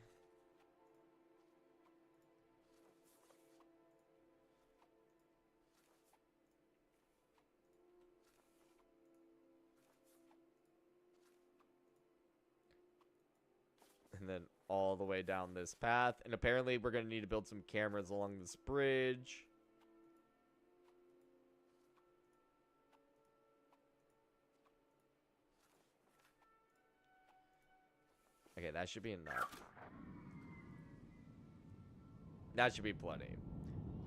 And then all the way down this path. And apparently we're going to need to build some cameras along this bridge. Okay, that should be enough. That should be plenty.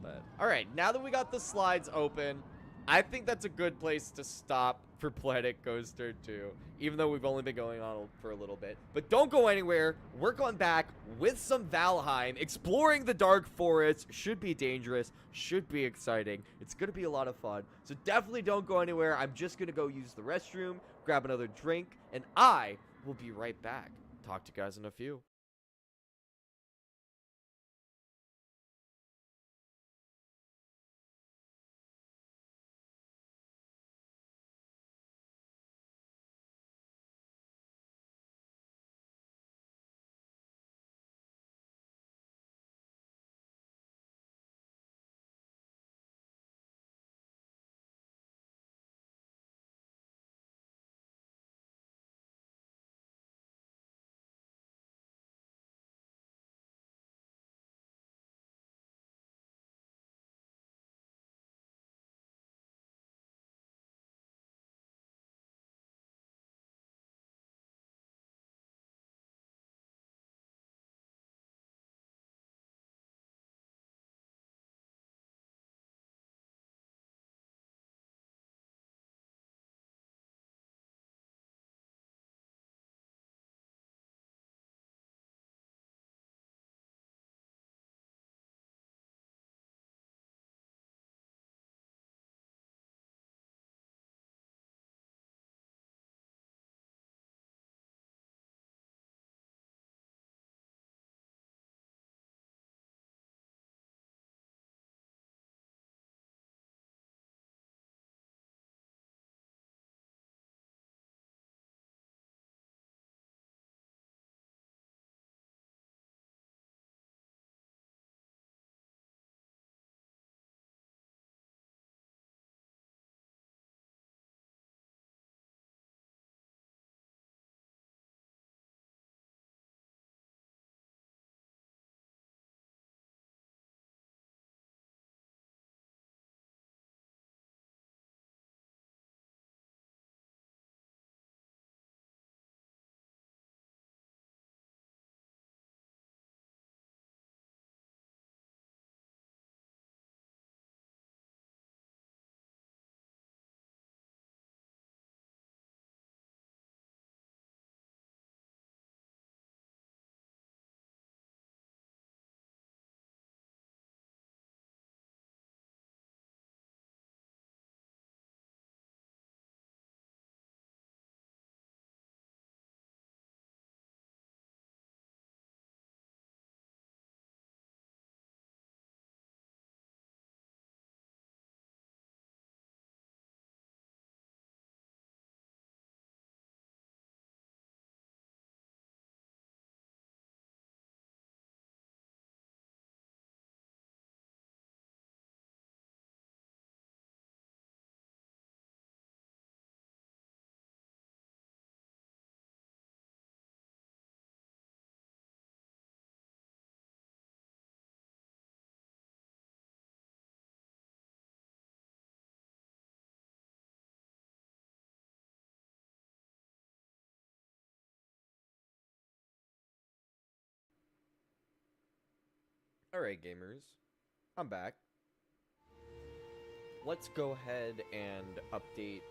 But, alright, now that we got the slides open, I think that's a good place to stop for Planet Coaster 2, even though we've only been going on for a little bit. But don't go anywhere. We're going back with some Valheim. Exploring the Dark Forest should be dangerous, should be exciting. It's going to be a lot of fun. So definitely don't go anywhere. I'm just going to go use the restroom, grab another drink, and I will be right back. Talk to you guys in a few. Alright, gamers. I'm back. Let's go ahead and update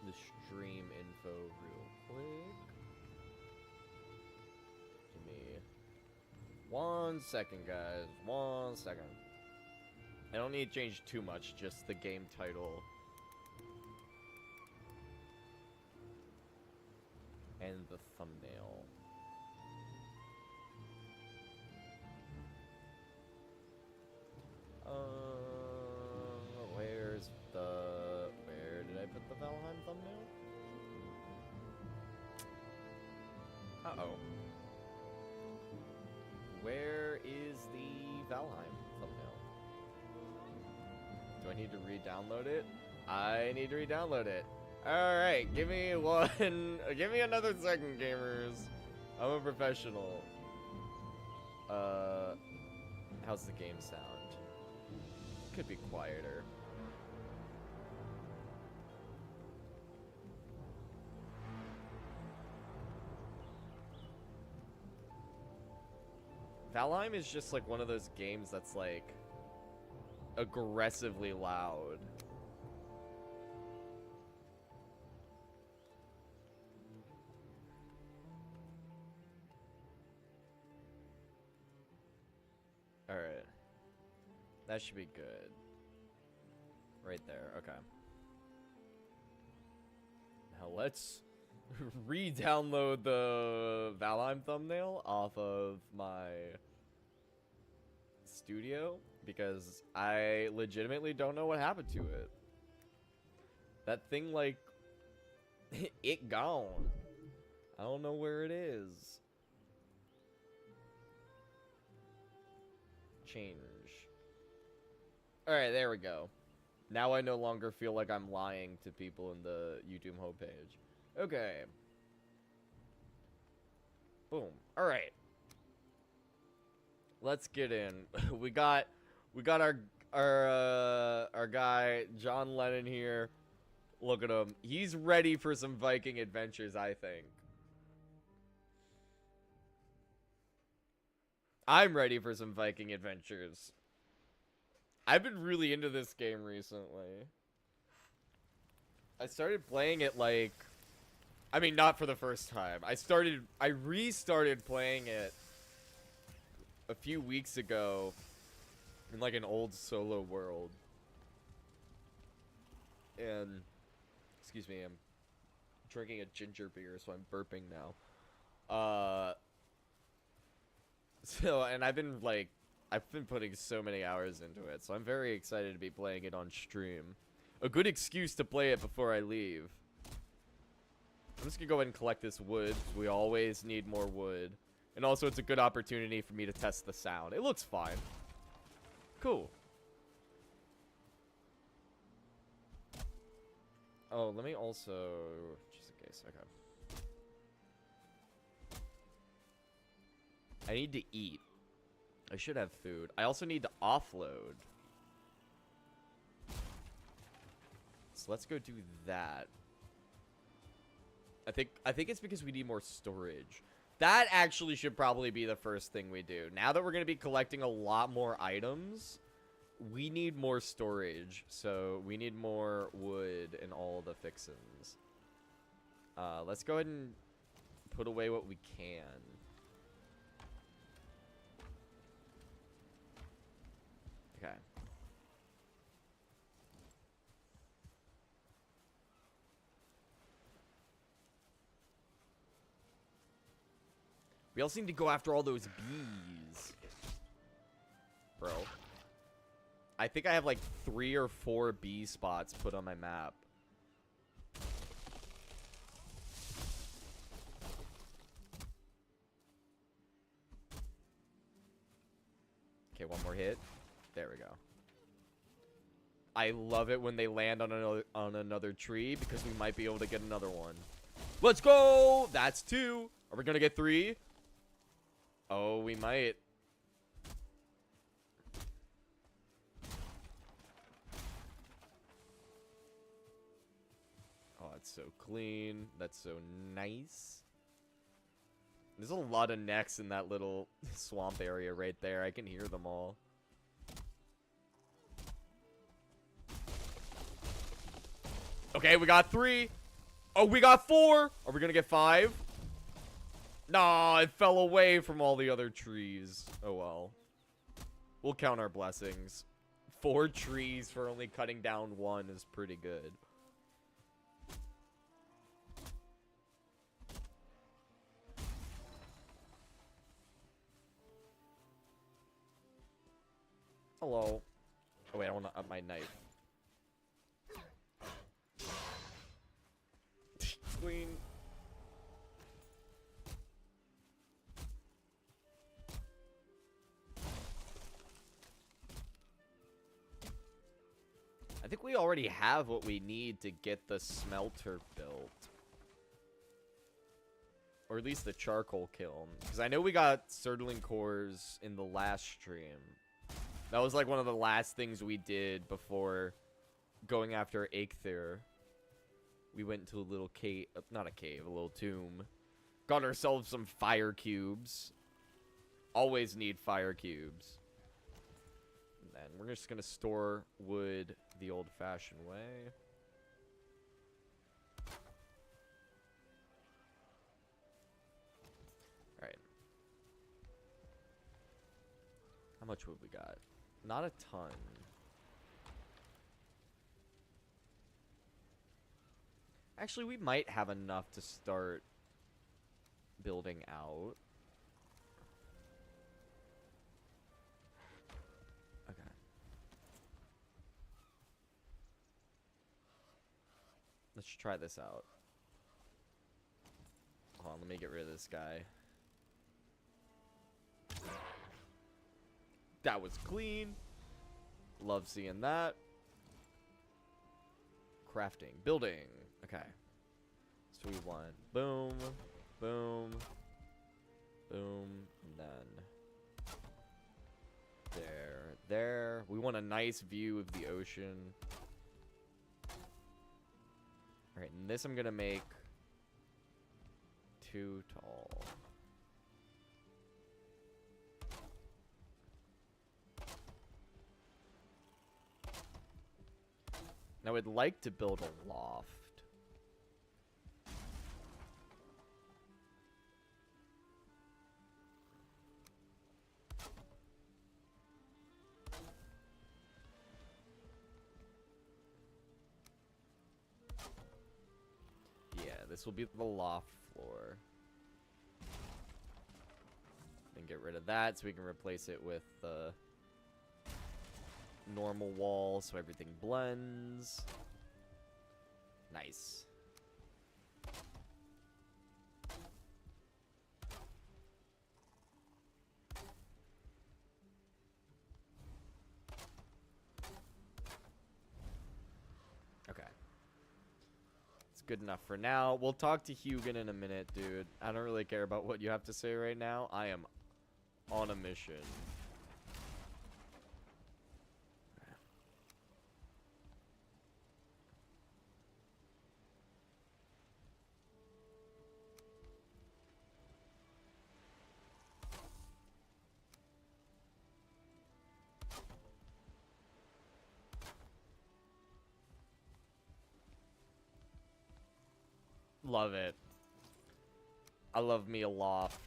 the stream info real quick. Give me 1 second, guys. 1 second. I don't need to change too much, just the game title. And the thumbnail. Where did I put the Valheim thumbnail? Uh-oh. Where is the Valheim thumbnail? Do I need to re-download it? I need to re-download it. Alright, give me give me another second, gamers. I'm a professional. How's the game sound? Could be quieter. Valheim is just like one of those games that's like aggressively loud. Alright. That should be good. Right there, okay. Now let's re-download the Valheim thumbnail off of my studio because I legitimately don't know what happened to it. That thing, like, it gone. I don't know where it is. Change. Alright, there we go. Now I no longer feel like I'm lying to people in the YouTube homepage. Okay. Boom. Alright. Let's get in. we got our guy, John Lennon here. Look at him. He's ready for some Viking adventures, I think. I'm ready for some Viking adventures. I've been really into this game recently. I started playing it like... I mean, not for the first time. I restarted playing it a few weeks ago in like an old solo world. And... Excuse me, I'm drinking a ginger beer, so I'm burping now. So, and I've been putting so many hours into it, so I'm very excited to be playing it on stream. A good excuse to play it before I leave. I'm just gonna go ahead and collect this wood. We always need more wood. And also, it's a good opportunity for me to test the sound. It looks fine. Cool. Oh, let me also... Just in case, okay. I need to eat. I should have food. I also need to offload. So let's go do that. I think it's because we need more storage. That actually should probably be the first thing we do. Now that we're going to be collecting a lot more items, we need more storage. So we need more wood and all the fixins. Let's go ahead and put away what we can. Okay. We also need to go after all those bees. Bro. I think I have like 3 or 4 bee spots put on my map. Okay, one more hit. There we go. I love it when they land on another tree because we might be able to get another one. Let's go! That's 2. Are we gonna get 3? Oh, we might. Oh, that's so clean. That's so nice. There's a lot of necks in that little swamp area right there. I can hear them all. Okay, we got 3. Oh, we got 4. Are we gonna get 5? Nah, it fell away from all the other trees. Oh, well. We'll count our blessings. 4 trees for only cutting down 1 is pretty good. Hello. Oh, wait, I want to up my knife. Queen. I think we already have what we need to get the smelter built. Or at least the charcoal kiln. Because I know we got Surdling cores in the last stream. That was like one of the last things we did before going after Eikthyr. We went into a little cave, not a cave, a little tomb. Got ourselves some fire cubes. Always need fire cubes. And then we're just going to store wood the old-fashioned way. Alright. How much wood we got? Not a ton. Actually, we might have enough to start building out. Okay. Let's try this out. Hold on, let me get rid of this guy. That was clean. Love seeing that. Crafting. Building. Okay. So we want boom, boom, boom, and then there. We want a nice view of the ocean. Alright, and this I'm gonna make too tall. Now I'd like to build a loft. Yeah, this will be the loft floor. And get rid of that so we can replace it with the normal wall so everything blends. Nice. Okay. It's good enough for now. We'll talk to Hugin in a minute, dude. I don't really care about what you have to say right now. I am on a mission. Love it. I love me a loft.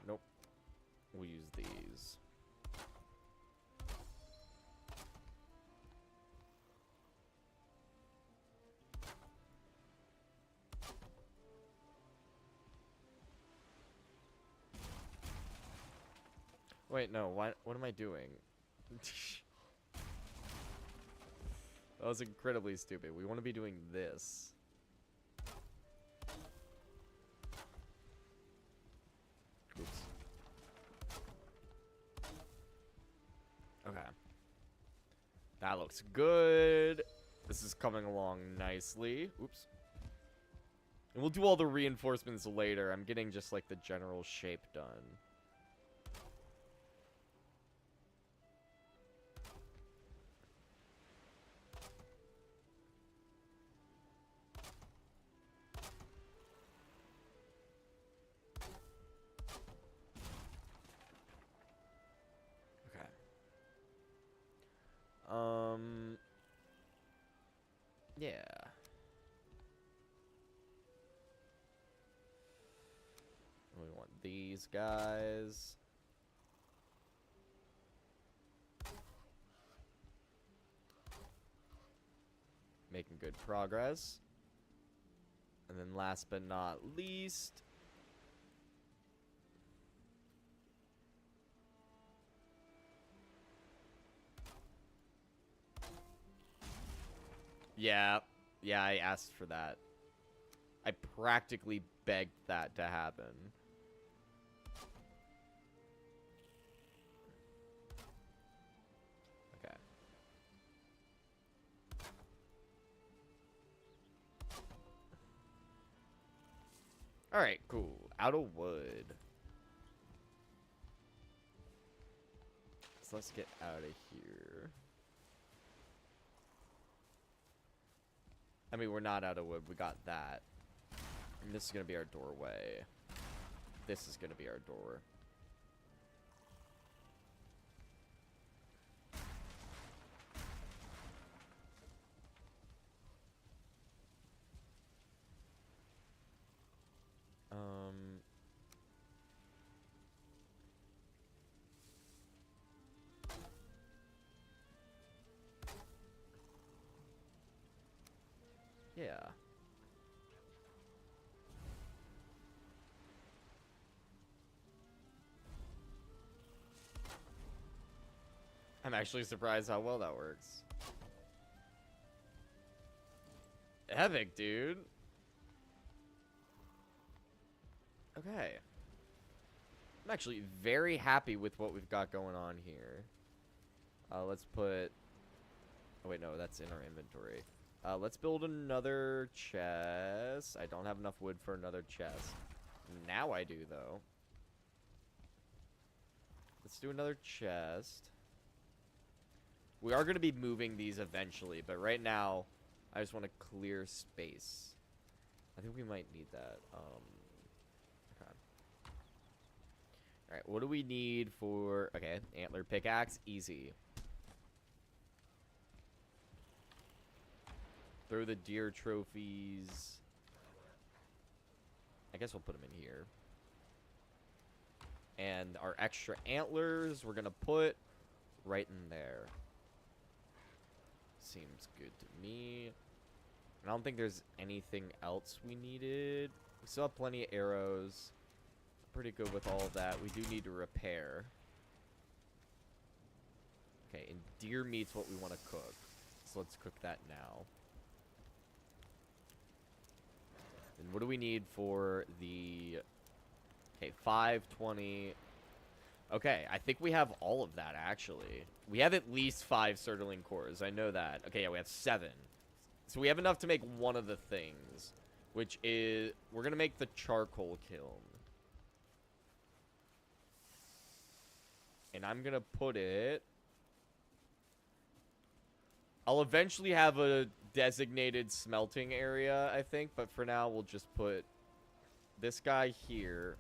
Nope. We'll use these. Wait, no. What am I doing? That was incredibly stupid. We want to be doing this. Oops. Okay. That looks good. This is coming along nicely. Oops. And we'll do all the reinforcements later. I'm getting just like the general shape done. Yeah. We want these guys. Making good progress. And then last but not least, yeah, I asked for that. I practically begged that to happen. Okay. Alright, cool. Out of wood. So let's get out of here. I mean, we're not out of wood. We got that. And this is going to be our doorway. This is going to be our door. Yeah. I'm actually surprised how well that works. Epic, dude. Okay. I'm actually very happy with what we've got going on here. Let's put... Oh, wait, no, that's in our inventory. Let's build another chest. I don't have enough wood for another chest. Now I do, though. Let's do another chest. We are going to be moving these eventually, but right now, I just want to clear space. I think we might need that. Okay. Alright, what do we need for... Okay, antler pickaxe, easy. Throw the deer trophies. I guess we'll put them in here. And our extra antlers, we're going to put right in there. Seems good to me. I don't think there's anything else we needed. We still have plenty of arrows. Pretty good with all of that. We do need to repair. Okay, and deer meat's what we want to cook. So let's cook that now. And what do we need for the... Okay, 520. Okay, I think we have all of that, actually. We have at least 5 Surtling cores. I know that. Okay, yeah, we have 7. So we have enough to make one of the things, which is... We're going to make the charcoal kiln. And I'm going to put it... I'll eventually have a designated smelting area, I think. But for now, we'll just put this guy here.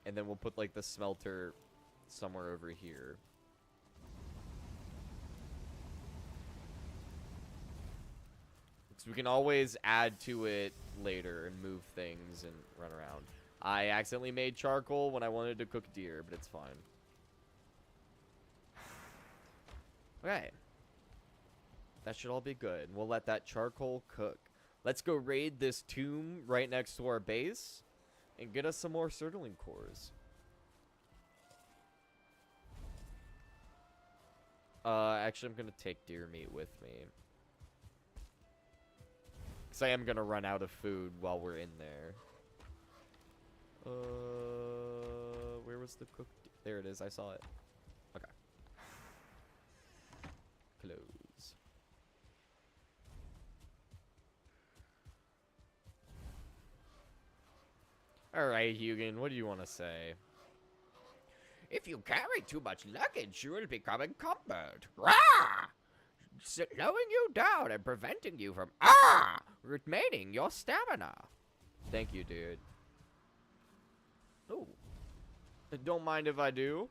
And then we'll put, like, the smelter somewhere over here. So we can always add to it later and move things and run around. I accidentally made charcoal when I wanted to cook deer, but it's fine. Okay. That should all be good. We'll let that charcoal cook. Let's go raid this tomb right next to our base and get us some more Surtling cores. Actually, I'm going to take deer meat with me. Because I am going to run out of food while we're in there. Where was the cooked? There it is. I saw it. Okay. Close. Alright, Hugin, what do you want to say? If you carry too much luggage, you will become encumbered. Rah! Slowing you down and preventing you from remaining your stamina. Thank you, dude. Oh. Don't mind if I do.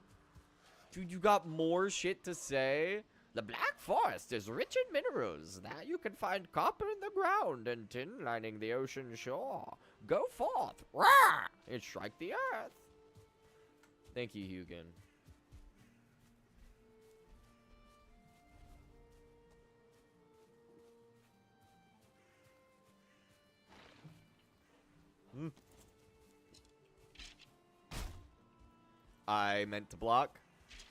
Dude, you got more shit to say? The Black Forest is rich in minerals. That you can find copper in the ground and tin lining the ocean shore. Go forth, rah, and strike the earth. Thank you, Hugin. I meant to block.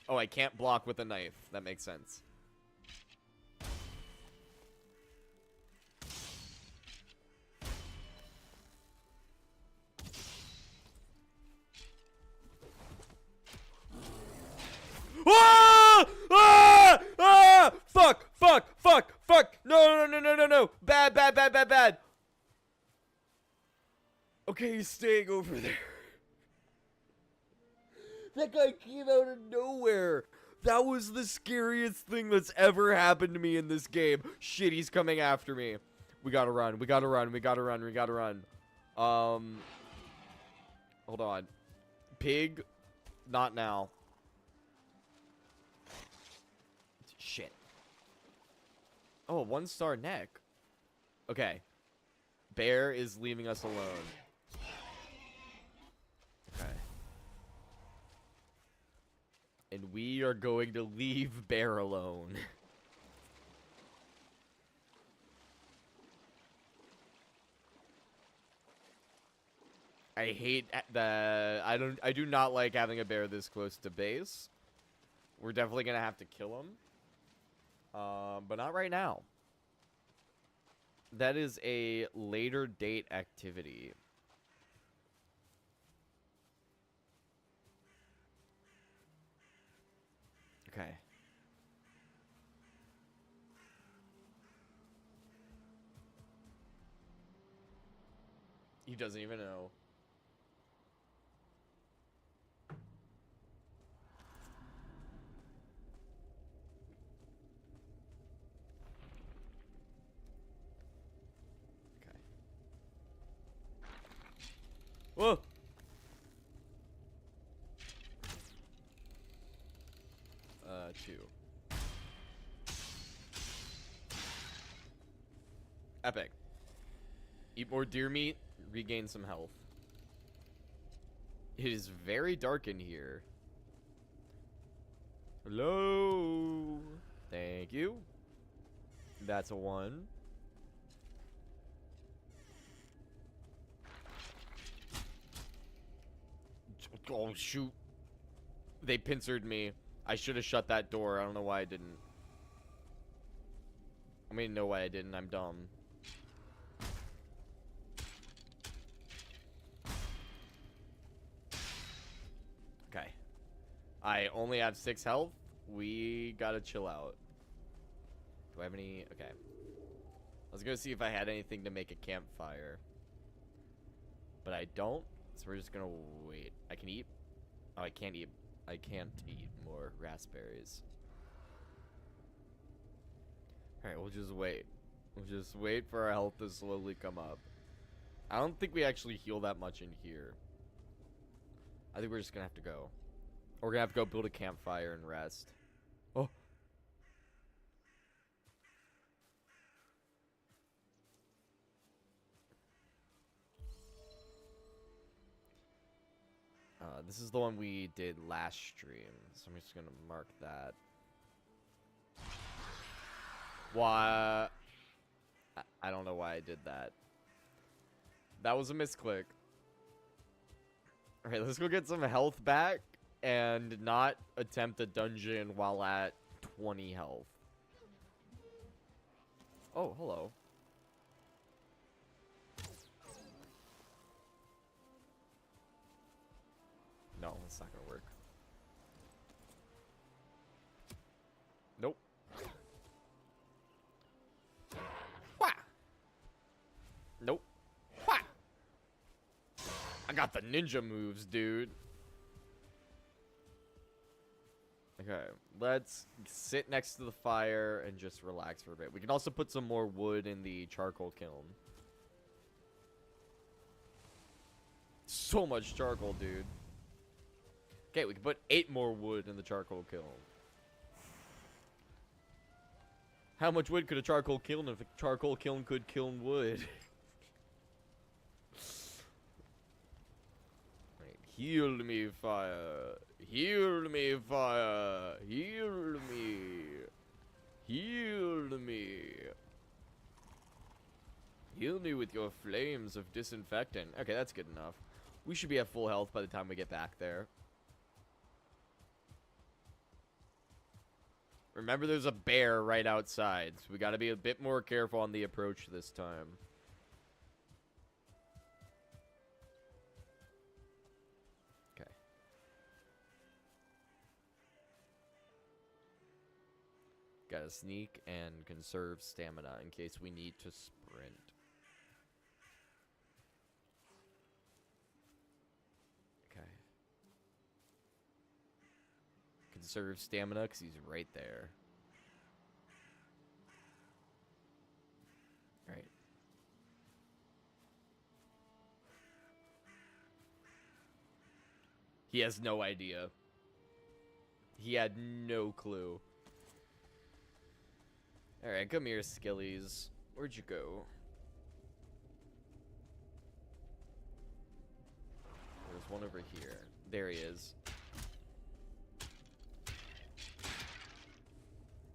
Oh, I can't block with a knife. That makes sense. Ah! Ah! Ah! Fuck! Fuck! Fuck! Fuck! No! No! No! No! No! No! Bad! Bad! Bad! Bad! Bad! Okay, he's staying over there. That guy came out of nowhere. That was the scariest thing that's ever happened to me in this game. Shit, he's coming after me. We gotta run. We gotta run. We gotta run. We gotta run. Hold on. Pig. Not now. Shit. Oh, 1-star neck. Okay. Bear is leaving us alone. Okay. And we are going to leave Bear alone. I hate the... I do not like having a bear this close to base. We're definitely gonna have to kill him. But not right now. That is a later date activity. Okay. He doesn't even know. Okay. Whoa! Two. Epic. Eat more deer meat, regain some health. It is very dark in here. Hello? Thank you. That's a 1. Oh, shoot. They pincered me. I should have shut that door. I don't know why I didn't. I mean, know why I didn't. I'm dumb. Okay. I only have 6 health. We gotta chill out. Do I have any? Okay. I was gonna see if I had anything to make a campfire. But I don't. So we're just gonna wait. I can eat. Oh, I can't eat. I can't eat more raspberries. Alright, we'll just wait. We'll just wait for our health to slowly come up. I don't think we actually heal that much in here. I think we're just gonna have to go. Or we're gonna have to go build a campfire and rest. Oh. This is the one we did last stream, so I'm just gonna mark that. Why? I don't know why I did that. That was a misclick. Alright, let's go get some health back and not attempt a dungeon while at 20 health. Oh, hello. No, it's not gonna work. Nope. Wha! Nope. Wha! I got the ninja moves, dude. Okay, let's sit next to the fire and just relax for a bit. We can also put some more wood in the charcoal kiln. So much charcoal, dude. Okay, we can put 8 more wood in the charcoal kiln. How much wood could a charcoal kiln if a charcoal kiln could kiln wood? Right. Heal me, fire. Heal me, fire. Heal me. Heal me. Heal me with your flames of disinfectant. Okay, that's good enough. We should be at full health by the time we get back there. Remember, there's a bear right outside, so we gotta be a bit more careful on the approach this time. Okay. Gotta sneak and conserve stamina in case we need to sprint. Okay. Conserve stamina because he's right there. Right. He has no idea. He had no clue. Alright, come here, Skillies. Where'd you go? There's one over here. There he is.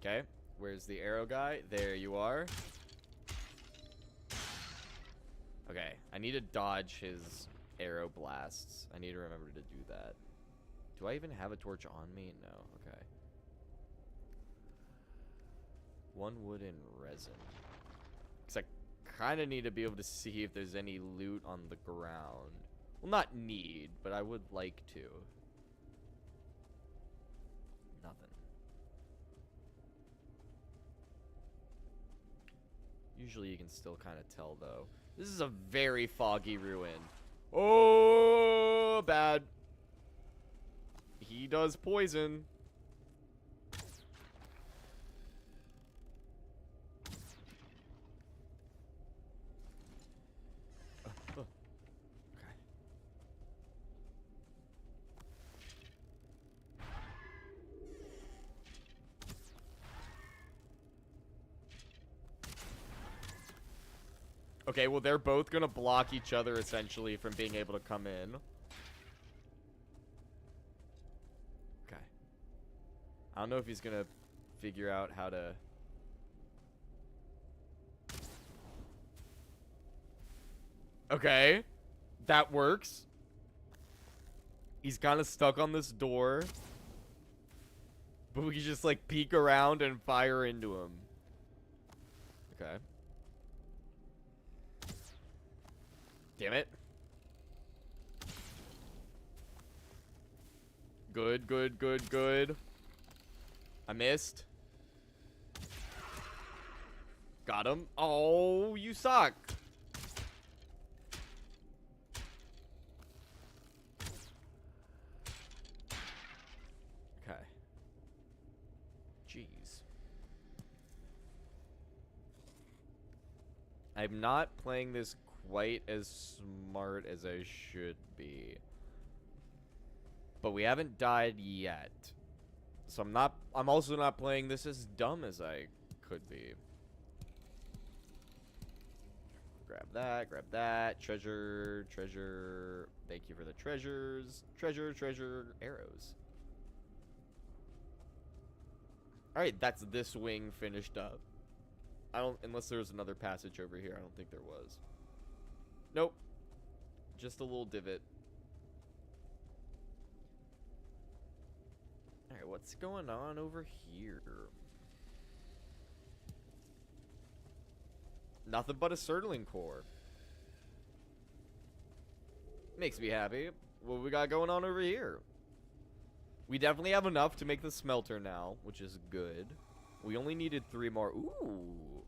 Okay, where's the arrow guy? There you are. Okay, I need to dodge his arrow blasts. I need to remember to do that. Do I even have a torch on me? No, okay. One wood and resin. Because I kind of need to be able to see if there's any loot on the ground. Well, not need, but I would like to. Nothing. Usually you can still kind of tell, though. This is a very foggy ruin. Oh, bad. He does poison. Okay. Okay, well, they're both gonna block each other, essentially, from being able to come in. Okay. I don't know if he's gonna figure out how to... Okay. That works. He's kind of stuck on this door. But we can just, like, peek around and fire into him. Okay. Damn it. Good, good, good, good. I missed. Got him. Oh, you suck. Okay. Jeez. I'm not playing this quite as smart as I should be. But we haven't died yet. So I'm also not playing this as dumb as I could be. Grab that. Treasure, treasure. Thank you for the treasures. Treasure, treasure, arrows. Alright, that's this wing finished up. Unless there's another passage over here, I don't think there was. Nope. Just a little divot. Alright, what's going on over here? Nothing but a Surtling core. Makes me happy. What we got going on over here? We definitely have enough to make the smelter now, which is good. We only needed 3 more. Ooh.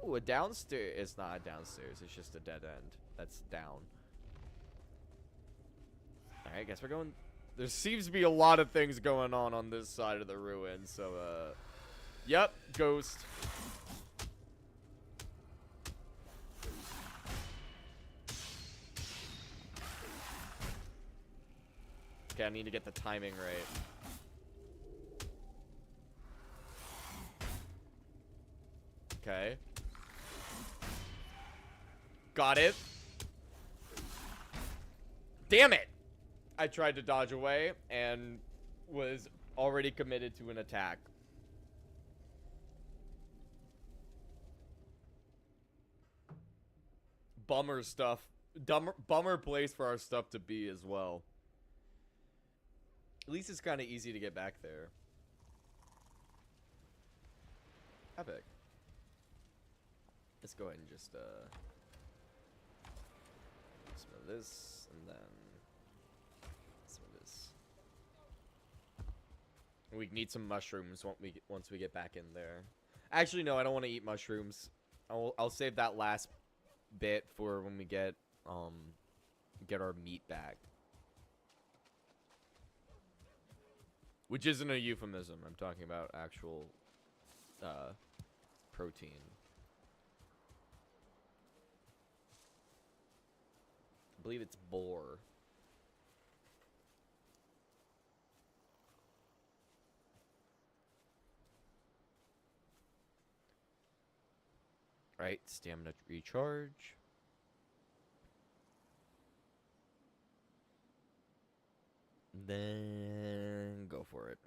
Ooh, a downstairs. It's not a downstairs. It's just a dead end. That's down. Alright, I guess we're going... There seems to be a lot of things going on this side of the ruin, so, Yep, ghost. Okay, I need to get the timing right. Okay. Got it. Damn it! I tried to dodge away and was already committed to an attack. Bummer stuff. Bummer place for our stuff to be as well. At least it's kind of easy to get back there. Epic. Let's go ahead and just, some of this, and then some of this. We need some mushrooms once we get back in there. Actually, no, I don't want to eat mushrooms. I'll save that last bit for when we get our meat back. Which isn't a euphemism. I'm talking about actual protein. I believe it's boar. Right, stamina recharge. Then go for it.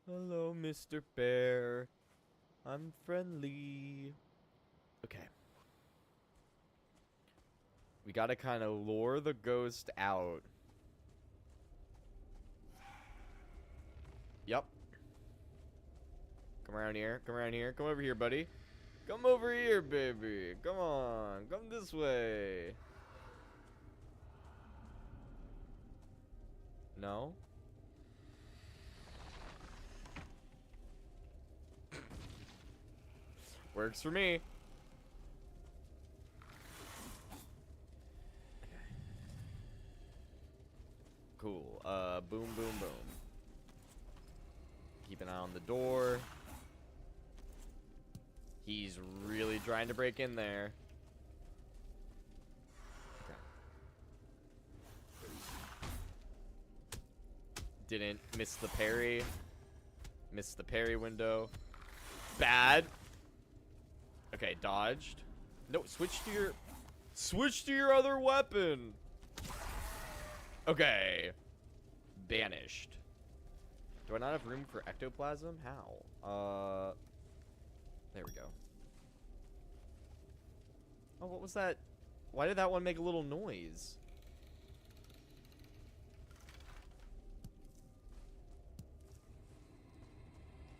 Hello, Mr. Bear. I'm friendly. Okay. We gotta kind of lure the ghost out. Yep. Come around here. Come around here. Come over here, buddy. Come over here, baby. Come on. Come this way. No? Works for me. Cool. Boom, boom, boom. Keep an eye on the door. He's really trying to break in there. Okay. Didn't miss the parry. Missed the parry window. Bad. Okay, dodged. No, switch to your other weapon. Okay. Banished. Do I not have room for ectoplasm? How? There we go. Oh, what was that? Why did that one make a little noise?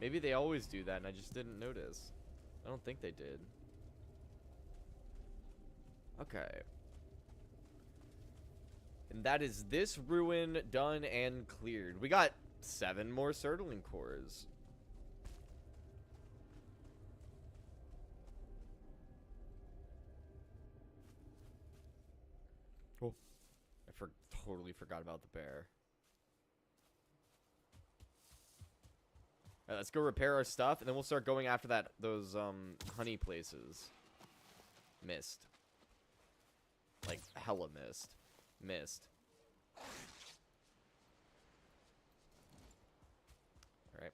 Maybe they always do that and I just didn't notice. I don't think they did. Okay. And that is this ruin done and cleared. We got 7 more Surtling cores. Oh. I totally forgot about the bear. Alright, let's go repair our stuff, and then we'll start going after those honey places. Missed. Like, hella missed. Missed. Alright.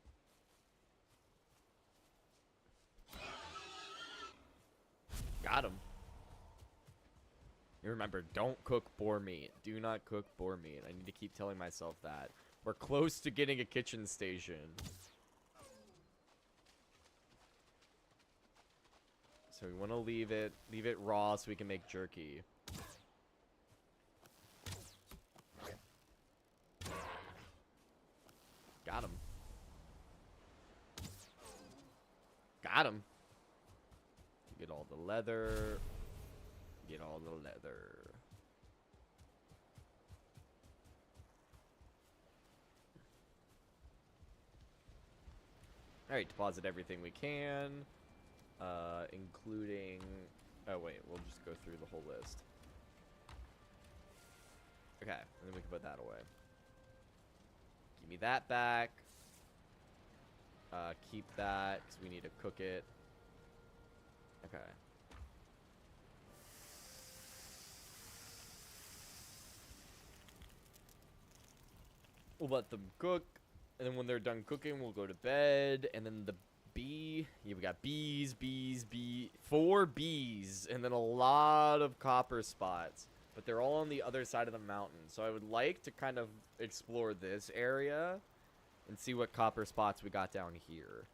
Got him. You remember, don't cook boar meat. Do not cook boar meat. I need to keep telling myself that. We're close to getting a kitchen station. So we want to leave it raw so we can make jerky. Got him. Got him. Get all the leather. Get all the leather. Alright, deposit everything we can. Including... Oh, wait. We'll just go through the whole list. Okay. And then we can put that away. Give me that back. Keep that, because we need to cook it. Okay. We'll let them cook. And then when they're done cooking, we'll go to bed. And then the yeah, we got bees, 4 bees, and then a lot of copper spots. But they're all on the other side of the mountain. So I would like to kind of explore this area and see what copper spots we got down here.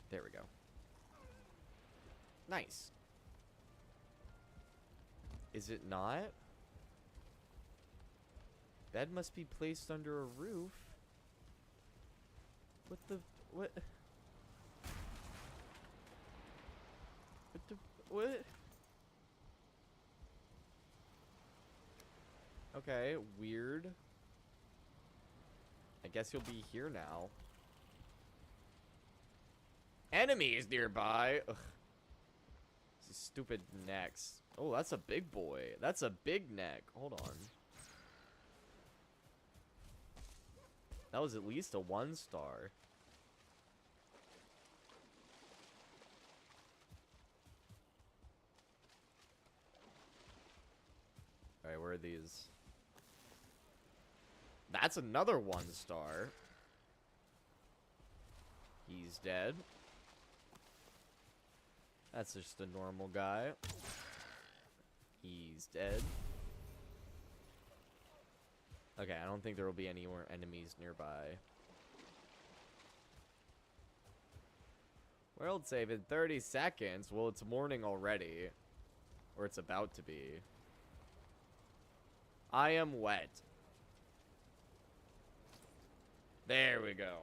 There we go. Nice. Is it not? Bed must be placed under a roof. What the... What? What the... What? Okay, weird. I guess you'll be here now. Enemies nearby. Ugh. These stupid necks. Oh, that's a big boy. That's a big neck. Hold on. That was at least a 1-star. Alright, where are these? That's another 1-star. He's dead. That's just a normal guy. He's dead. Okay, I don't think there will be any more enemies nearby. World save in 30 seconds. Well, it's morning already. Or it's about to be. I am wet. There we go.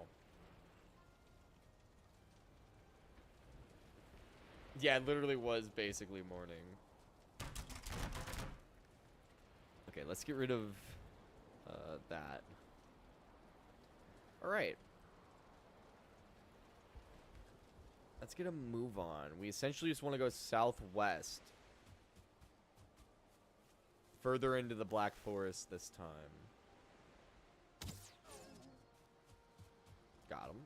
Yeah, it literally was basically morning. Okay, let's get rid of that. Alright. Let's get a move on. We essentially just want to go southwest. Further into the Black Forest this time. Got him.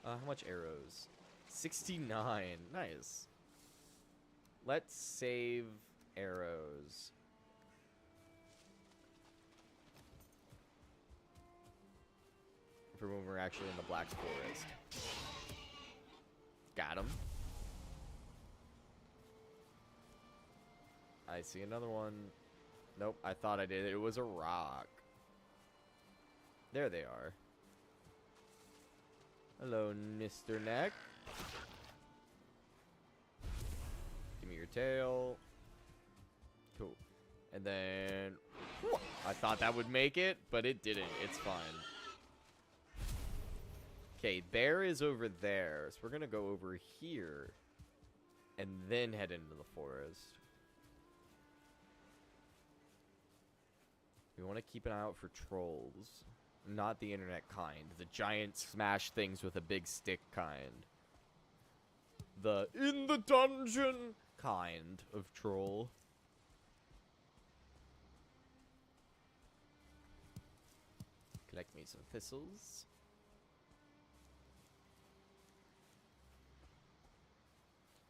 How much arrows? 69. Nice. Let's save arrows. For when we're actually in the Black Forest. Got him. I see another one. Nope, I thought I did. It was a rock. There they are. Hello, Mr. Neck. Give me your tail. Cool. And then... I thought that would make it, but it didn't. It's fine. Okay, bear is over there. So we're going to go over here. And then head into the forest. We want to keep an eye out for trolls. Not the internet kind. The giant smash things with a big stick kind. The in the dungeon kind of troll. Collect me some thistles.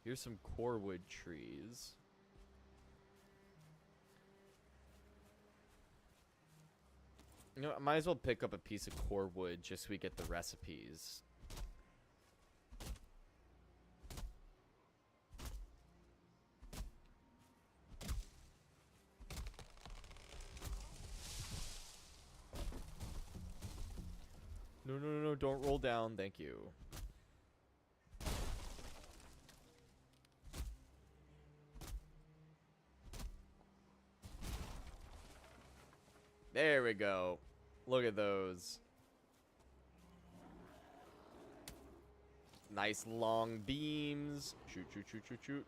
Here's some corewood trees. You know, I might as well pick up a piece of core wood just so we get the recipes. No, no, no, no, don't roll down. Thank you. There we go. Look at those. Nice long beams. Shoot, shoot, shoot, shoot, shoot.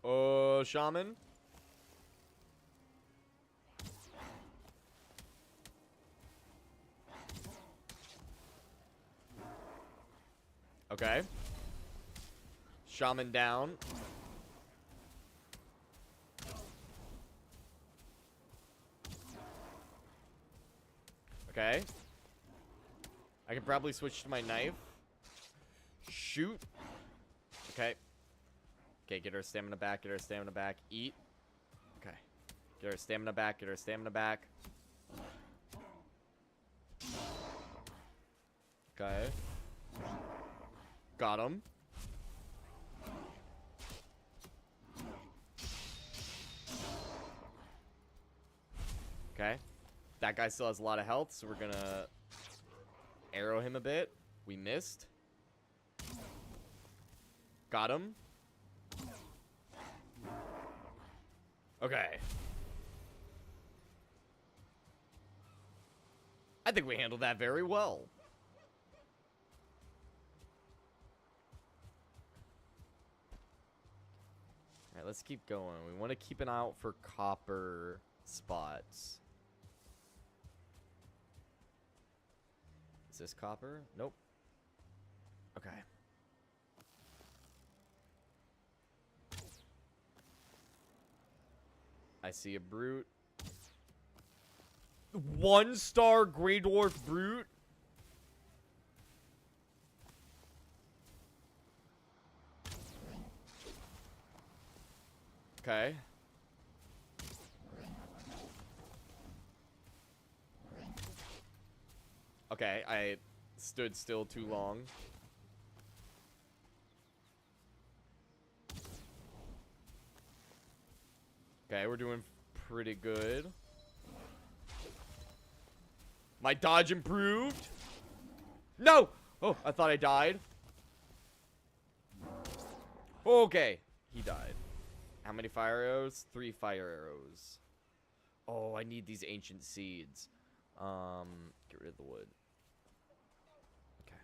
Oh, shaman. Okay. Shaman down. Okay. I can probably switch to my knife. Shoot. Okay. Okay, get our stamina back, get our stamina back. Eat. Okay. Get our stamina back, get our stamina back. Okay. Got him. Okay. That guy still has a lot of health, so we're gonna arrow him a bit. We missed. Got him. Okay. I think we handled that very well. Alright, let's keep going. We want to keep an eye out for copper spots. Is this copper? Nope. Okay. I see a brute. 1-star Grey Dwarf brute? Okay. Okay, I stood still too long. Okay, we're doing pretty good. My dodge improved. No! Oh, I thought I died. Okay, he died. How many fire arrows? 3 fire arrows. Oh, I need these ancient seeds. Get rid of the wood. Okay.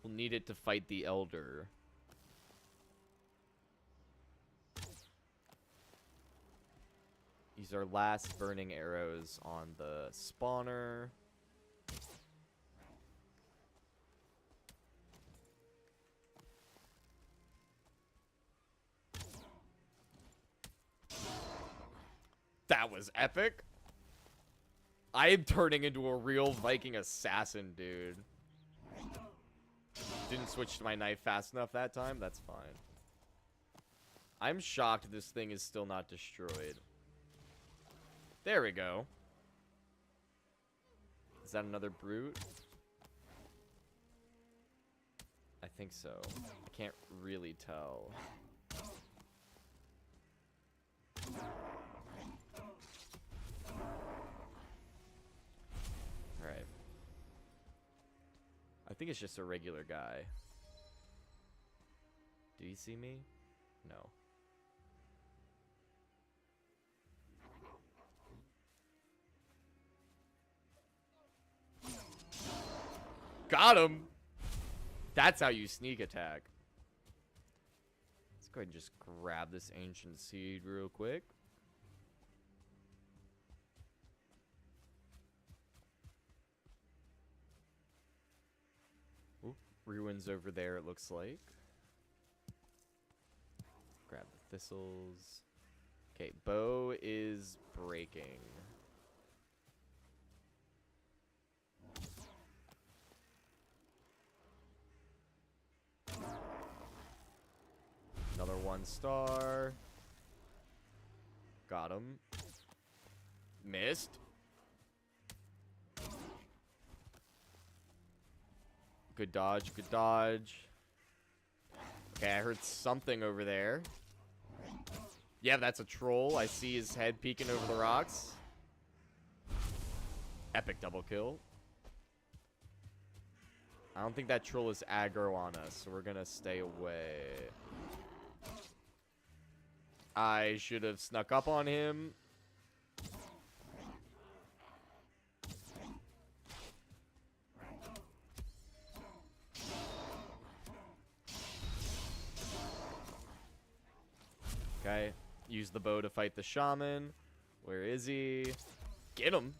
We'll need it to fight the elder. These are last burning arrows on the spawner. That was epic. I am turning into a real Viking assassin, dude. Didn't switch to my knife fast enough that time. That's fine. I'm shocked this thing is still not destroyed. There we go. Is that another brute? I think so. I can't really tell. Alright. I think it's just a regular guy. Did he see me? No. Got him! That's how you sneak attack. Let's go ahead and just grab this ancient seed real quick. Ooh, ruins over there, it looks like. Grab the thistles. Okay, bow is breaking. Another 1-star. Got him. Missed. Good dodge, good dodge. Okay, I heard something over there. Yeah, that's a troll. I see his head peeking over the rocks. Epic double kill. I don't think that troll is aggro on us, so we're gonna stay away. I should have snuck up on him. Okay, use the bow to fight the shaman. Where is he? Get him.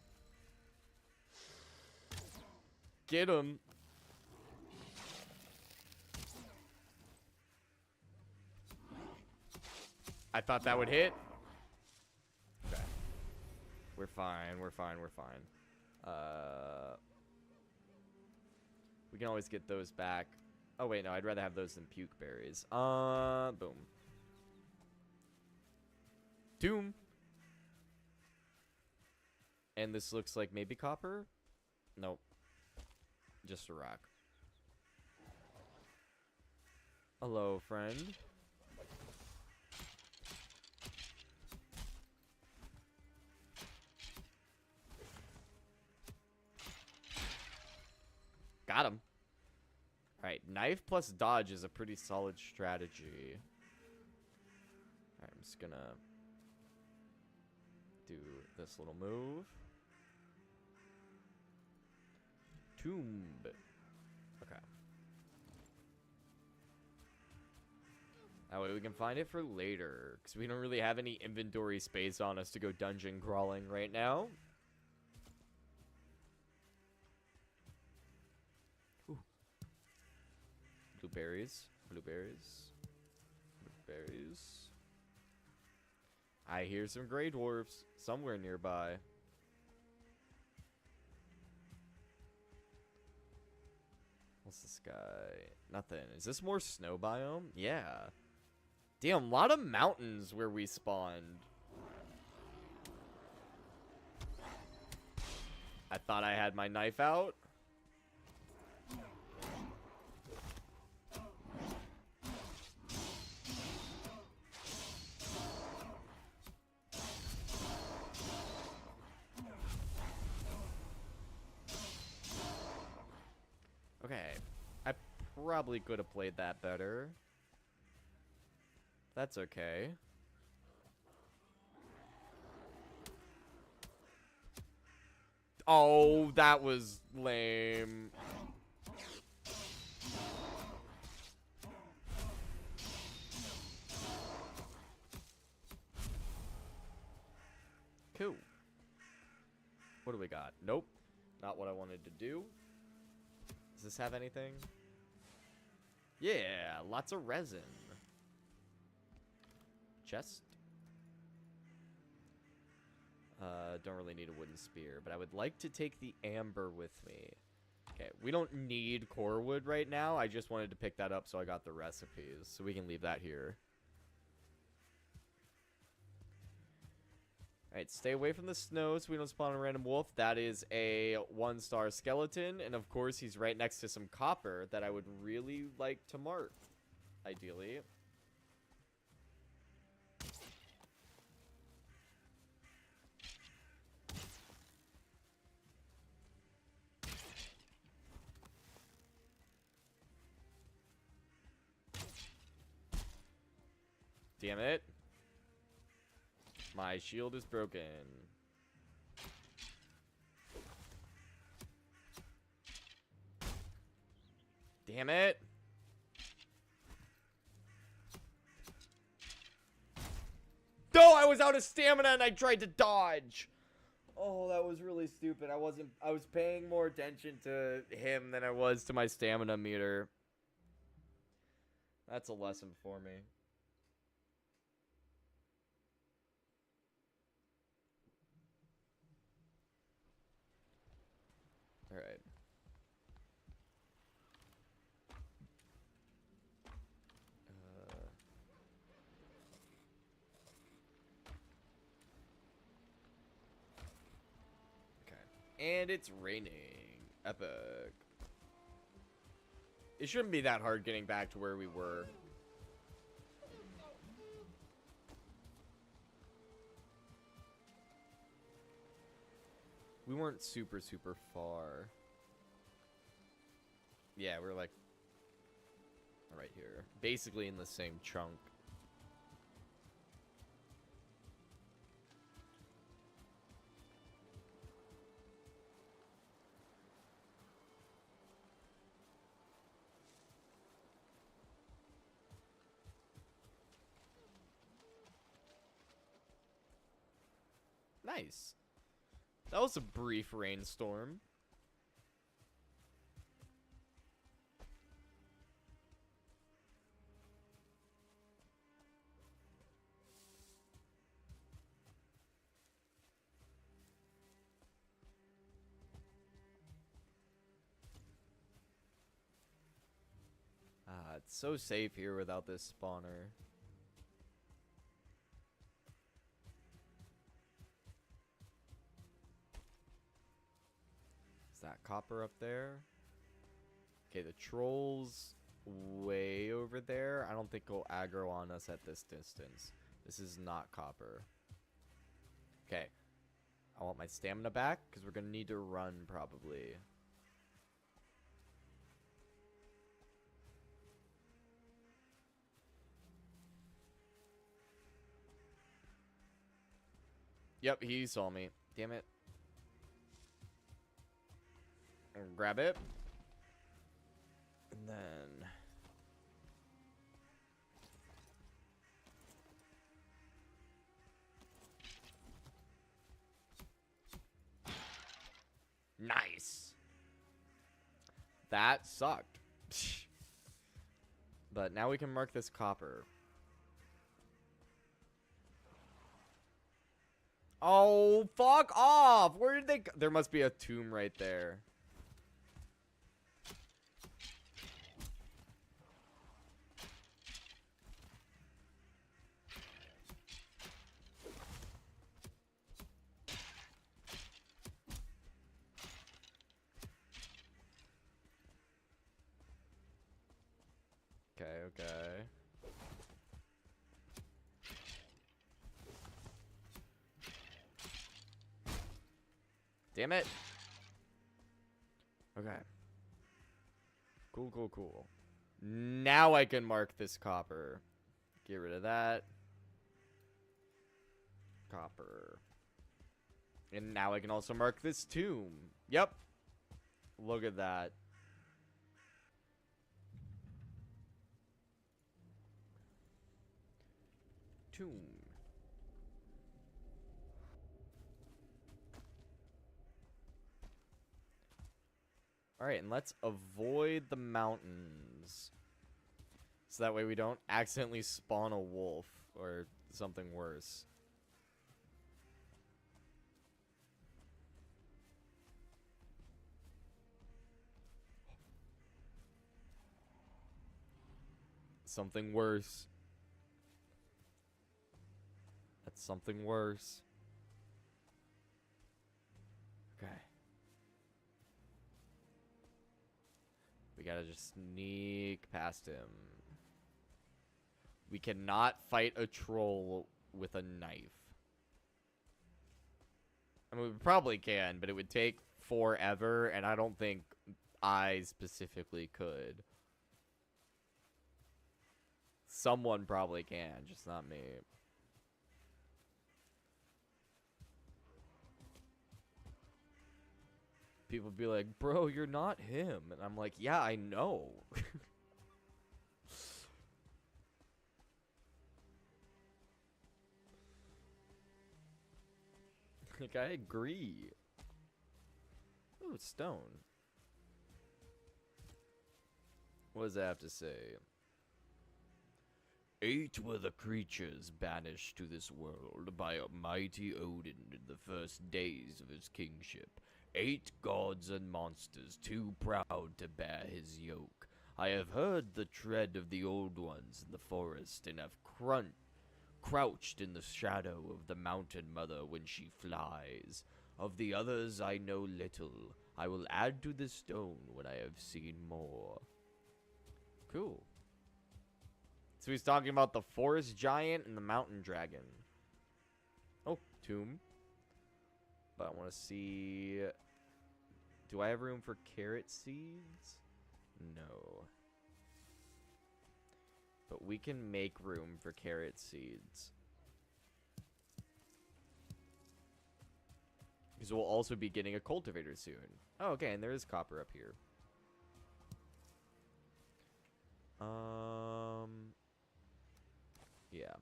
Get him. I thought that would hit. Okay. We're fine. We're fine. We're fine. We can always get those back. Oh, wait, no. I'd rather have those than puke berries. Boom. Doom. And this looks like maybe copper? Nope. Just a rock. Hello, friend. Got him. Alright, knife plus dodge is a pretty solid strategy. Alright, I'm just gonna do this little move. Tomb. Okay. That way we can find it for later, because we don't really have any inventory space on us to go dungeon crawling right now. Ooh. Blueberries. Blueberries. Blueberries. I hear some gray dwarfs somewhere nearby. What's this guy? Nothing. Is this more snow biome? Yeah. Damn, a lot of mountains where we spawned. I thought I had my knife out. Okay. I probably could have played that better. That's okay. Oh, that was lame. Cool. What do we got? Nope. Not what I wanted to do. Does this have anything? Yeah, lots of resin. Chest. Don't really need a wooden spear, but I would like to take the amber with me. Okay, we don't need core wood right now. I just wanted to pick that up so I got the recipes, so we can leave that here. Alright, stay away from the snow so we don't spawn a random wolf. That is a 1-star skeleton, and of course he's right next to some copper that I would really like to mark, ideally. Damn it. My shield is broken. Damn it. No, I was out of stamina and I tried to dodge. Oh, that was really stupid. I was paying more attention to him than I was to my stamina meter. That's a lesson for me. All right. Okay. And it's raining. Epic. It shouldn't be that hard getting back to where we were. We weren't super far. Yeah, we're like right here. Basically in the same chunk. Nice. That was a brief rainstorm. It's so safe here without this spawner. Is that copper up there? Okay, the troll's way over there. I don't think he'll aggro on us at this distance. This is not copper. Okay. I want my stamina back because we're going to need to run probably. Yep, he saw me. Damn it. Grab it. And then... Nice. That sucked. But now we can mark this copper. Oh, fuck off. Where did they go? There must be a tomb right there. Okay. Damn it. Okay. Cool. Now I can mark this copper. Get rid of that. Copper. And now I can also mark this tomb. Yep. Look at that. Tomb. Alright, and let's avoid the mountains. So that way we don't accidentally spawn a wolf or something worse. Something worse. That's something worse. Okay. We gotta just sneak past him. We cannot fight a troll with a knife. I mean, we probably can, but it would take forever, and I don't think I specifically could. Someone probably can, just not me. People be like, bro, you're not him. And I'm like, yeah, I know. Like, I agree. Ooh, it's stone. What does that have to say? 8 were the creatures banished to this world by a mighty Odin in the first days of his kingship. 8 gods and monsters too proud to bear his yoke. I have heard the tread of the old ones in the forest and have crouched in the shadow of the mountain mother when she flies. Of the others I know little. I will add to the stone when I have seen more. Cool. So he's talking about the forest giant and the mountain dragon. Oh, tomb. But I want to see... Do I have room for carrot seeds? No. But we can make room for carrot seeds. Because we'll also be getting a cultivator soon. Oh, okay, and there is copper up here. Yeah.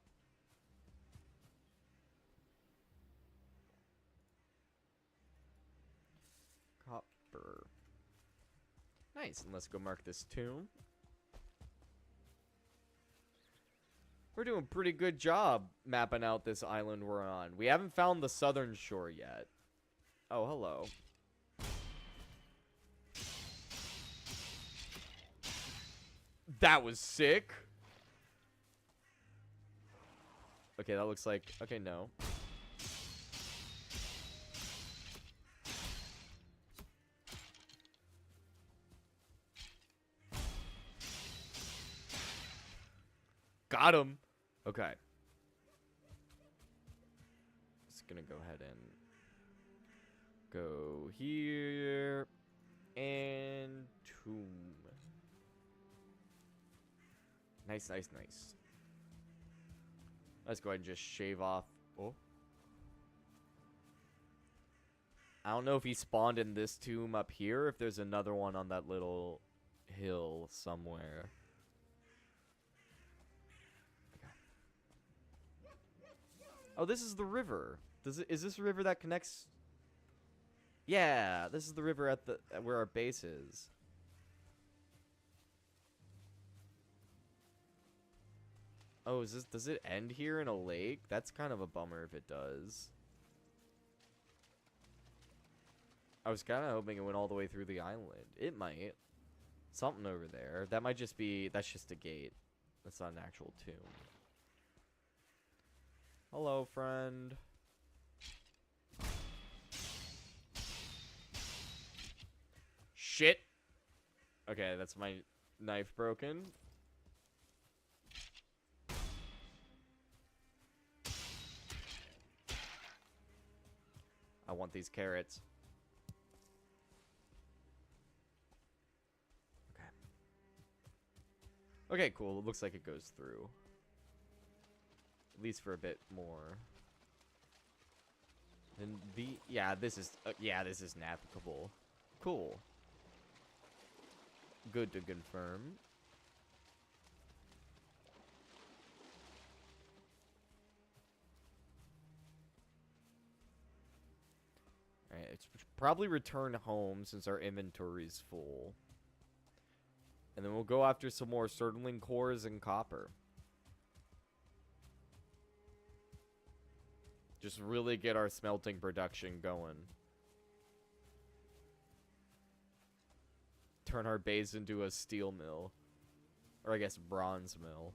Copper. Nice, and let's go mark this tomb. We're doing a pretty good job mapping out this island we're on. We haven't found the southern shore yet. Oh, hello. That was sick. Okay, that looks like... Okay, no. Got him. Okay. Just gonna go ahead and go here and tomb. Nice, nice, nice. Let's go ahead and just shave off. Oh. I don't know if he spawned in this tomb up here, or if there's another one on that little hill somewhere. Oh, this is the river. Is this a river that connects? Yeah, this is the river at where our base is. Oh, does it end here in a lake? That's kind of a bummer if it does. I was kind of hoping it went all the way through the island. It might. Something over there. That might just be, that's just a gate. That's not an actual tomb. Hello, friend. Shit. Okay, that's my knife broken. I want these carrots. Okay. Okay, cool. It looks like it goes through. At least for a bit more. And this is navigable. Cool. Good to confirm. Alright, it's probably return home since our inventory's full. And then we'll go after some more Surtling cores and copper. Just really get our smelting production going. Turn our base into a steel mill. Or I guess bronze mill.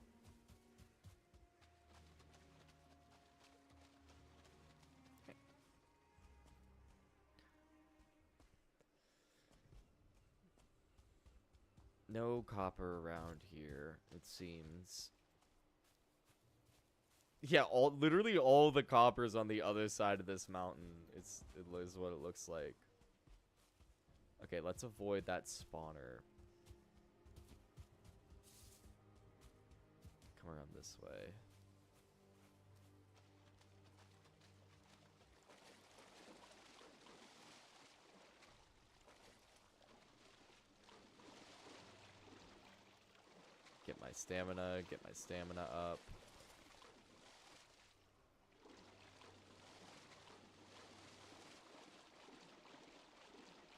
No copper around here, it seems. Yeah, literally all the copper's on the other side of this mountain. It is what it looks like. Okay, let's avoid that spawner. Come around this way. Get my stamina up.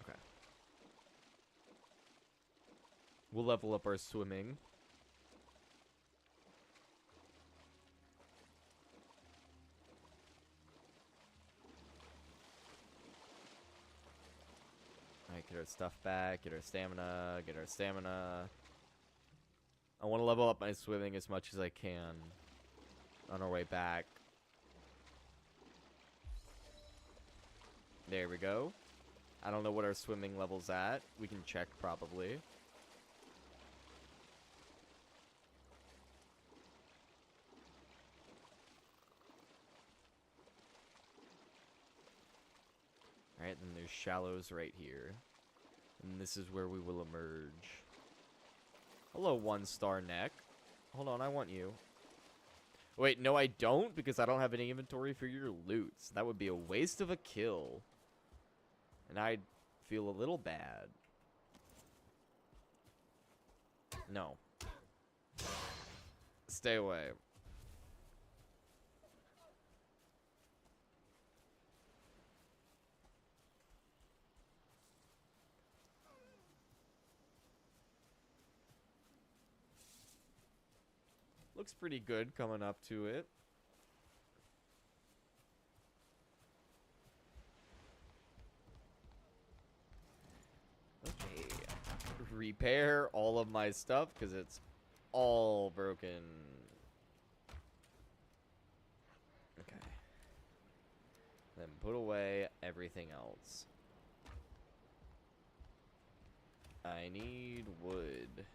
Okay. We'll level up our swimming. Alright, get our stuff back, get our stamina. I want to level up my swimming as much as I can on our way back. There we go. I don't know what our swimming level's at. We can check probably. Alright, then there's shallows right here. And this is where we will emerge. Hello, 1-star neck. Hold on, I want you. Wait, no I don't, because I don't have any inventory for your loot. So that would be a waste of a kill. And I'd feel a little bad. No. Stay away. Looks pretty good coming up to it. Okay. Repair all of my stuff because it's all broken. Okay. Then put away everything else. I need wood.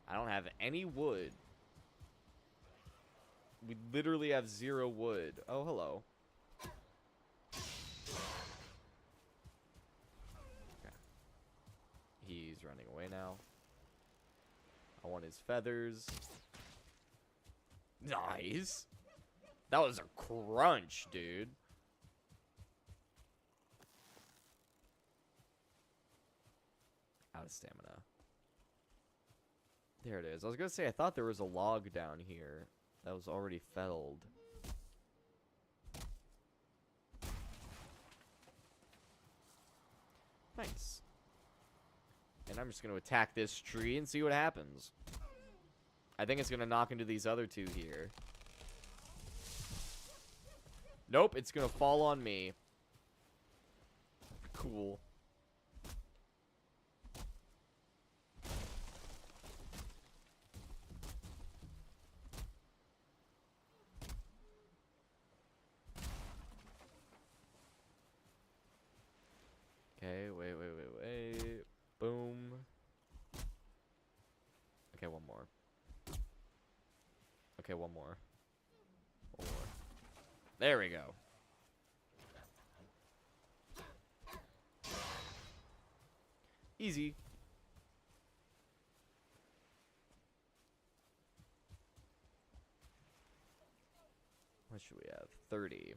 I don't have any wood. We literally have 0 wood. Oh, hello. Okay. He's running away now. I want his feathers. Nice. That was a crunch, dude. Out of stamina. There it is. I was gonna say, I thought there was a log down here that was already felled. Nice. And I'm just gonna attack this tree and see what happens. I think it's gonna knock into these other 2 here. Nope, it's gonna fall on me. Cool. Okay, wait. Boom. Okay, one more. Okay, one more. One more. There we go. Easy. What should we have? 30.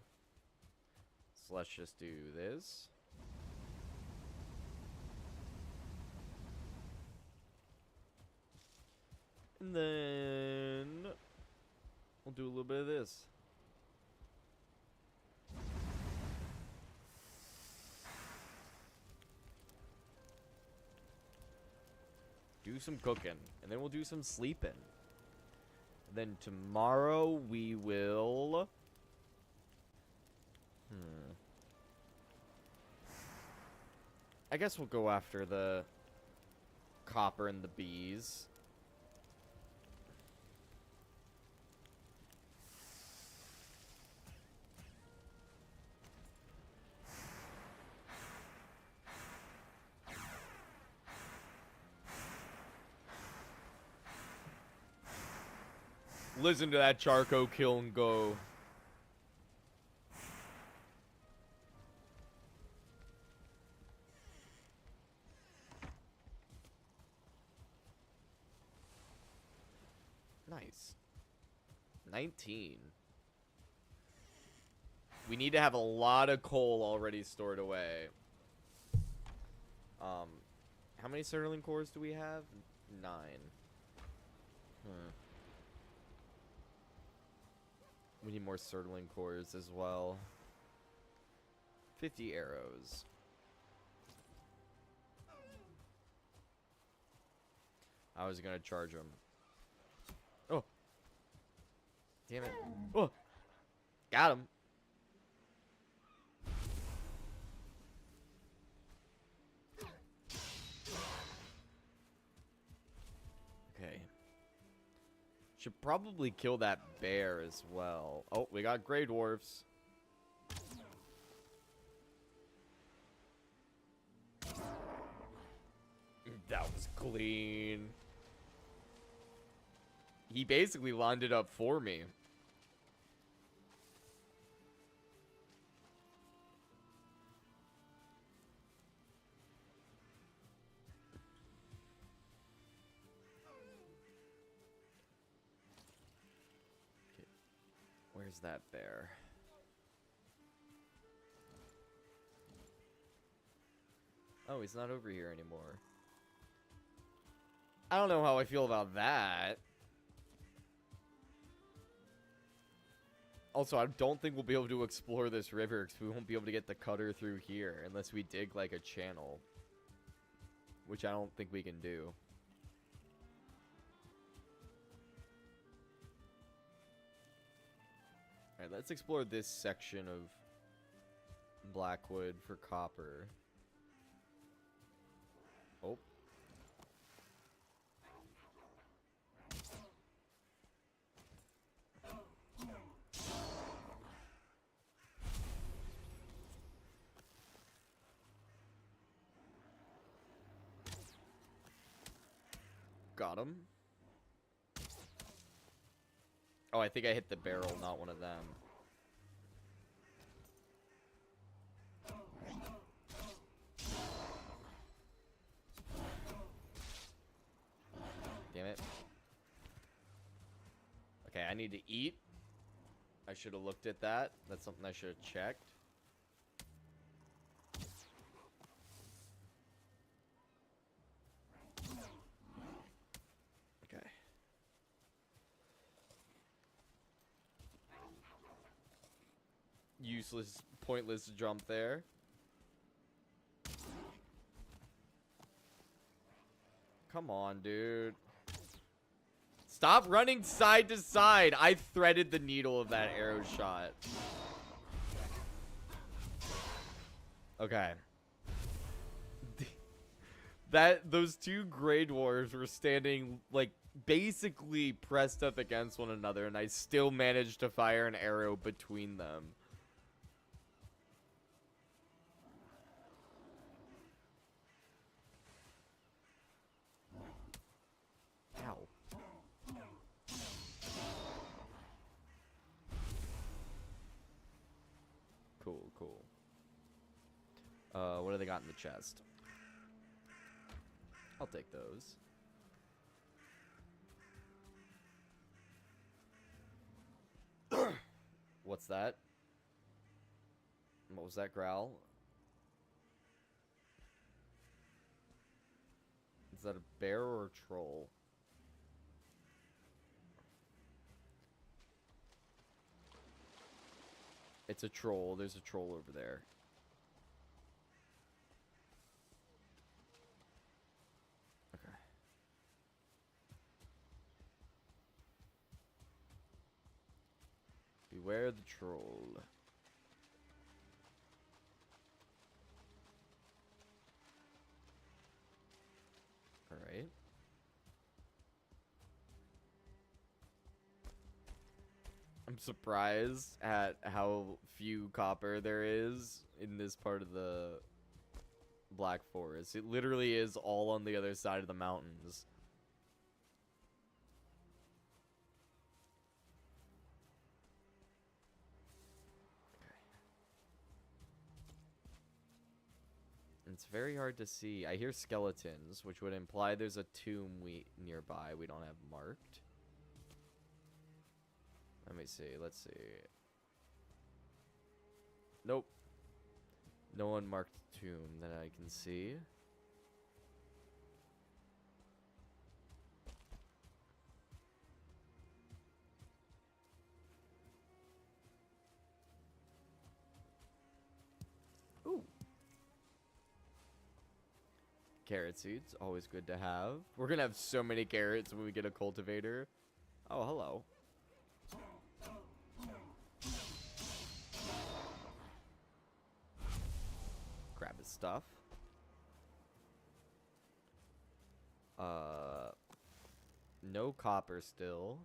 So let's just do this. And then we'll do a little bit of this. Do some cooking, and then we'll do some sleeping. Then tomorrow we will... I guess we'll go after the copper and the bees. Listen to that charcoal kiln go. Nice. 19. We need to have a lot of coal already stored away. How many Sterling cores do we have? 9. We need more Sterling cores as well. 50 arrows. I was gonna charge him. Oh. Damn it. Oh. Got him. Okay. Should probably kill that bear as well. Oh, we got gray dwarfs. That was clean. He basically lined it up for me. Okay. Where's that bear? Oh, he's not over here anymore. I don't know how I feel about that. Also, I don't think we'll be able to explore this river because we won't be able to get the cutter through here unless we dig like a channel. Which I don't think we can do. Alright, let's explore this section of Blackwood for copper. Oh. Got him. Oh, I think I hit the barrel, not one of them. Damn it. Okay, I need to eat. I should have looked at that. That's something I should have checked. Okay. Useless, pointless jump there. Come on, dude. Stop running side to side. I threaded the needle of that arrow shot. Okay. Those two Grey Dwarves were standing, like, basically pressed up against one another, and I still managed to fire an arrow between them. Ow. Cool, cool. What do they got in the chest? I'll take those. What's that? What was that growl? Is that a bear or a troll? It's a troll. There's a troll over there. Okay. Beware the troll. Alright. I'm surprised at how few copper there is in this part of the Black Forest. It literally is all on the other side of the mountains. It's very hard to see. I hear skeletons, which would imply there's a tomb nearby we don't have marked. Let me see. Let's see. Nope. No unmarked tomb that I can see. Ooh. Carrot seeds, always good to have. We're gonna have so many carrots when we get a cultivator. Oh, hello. Grab his stuff. No copper still.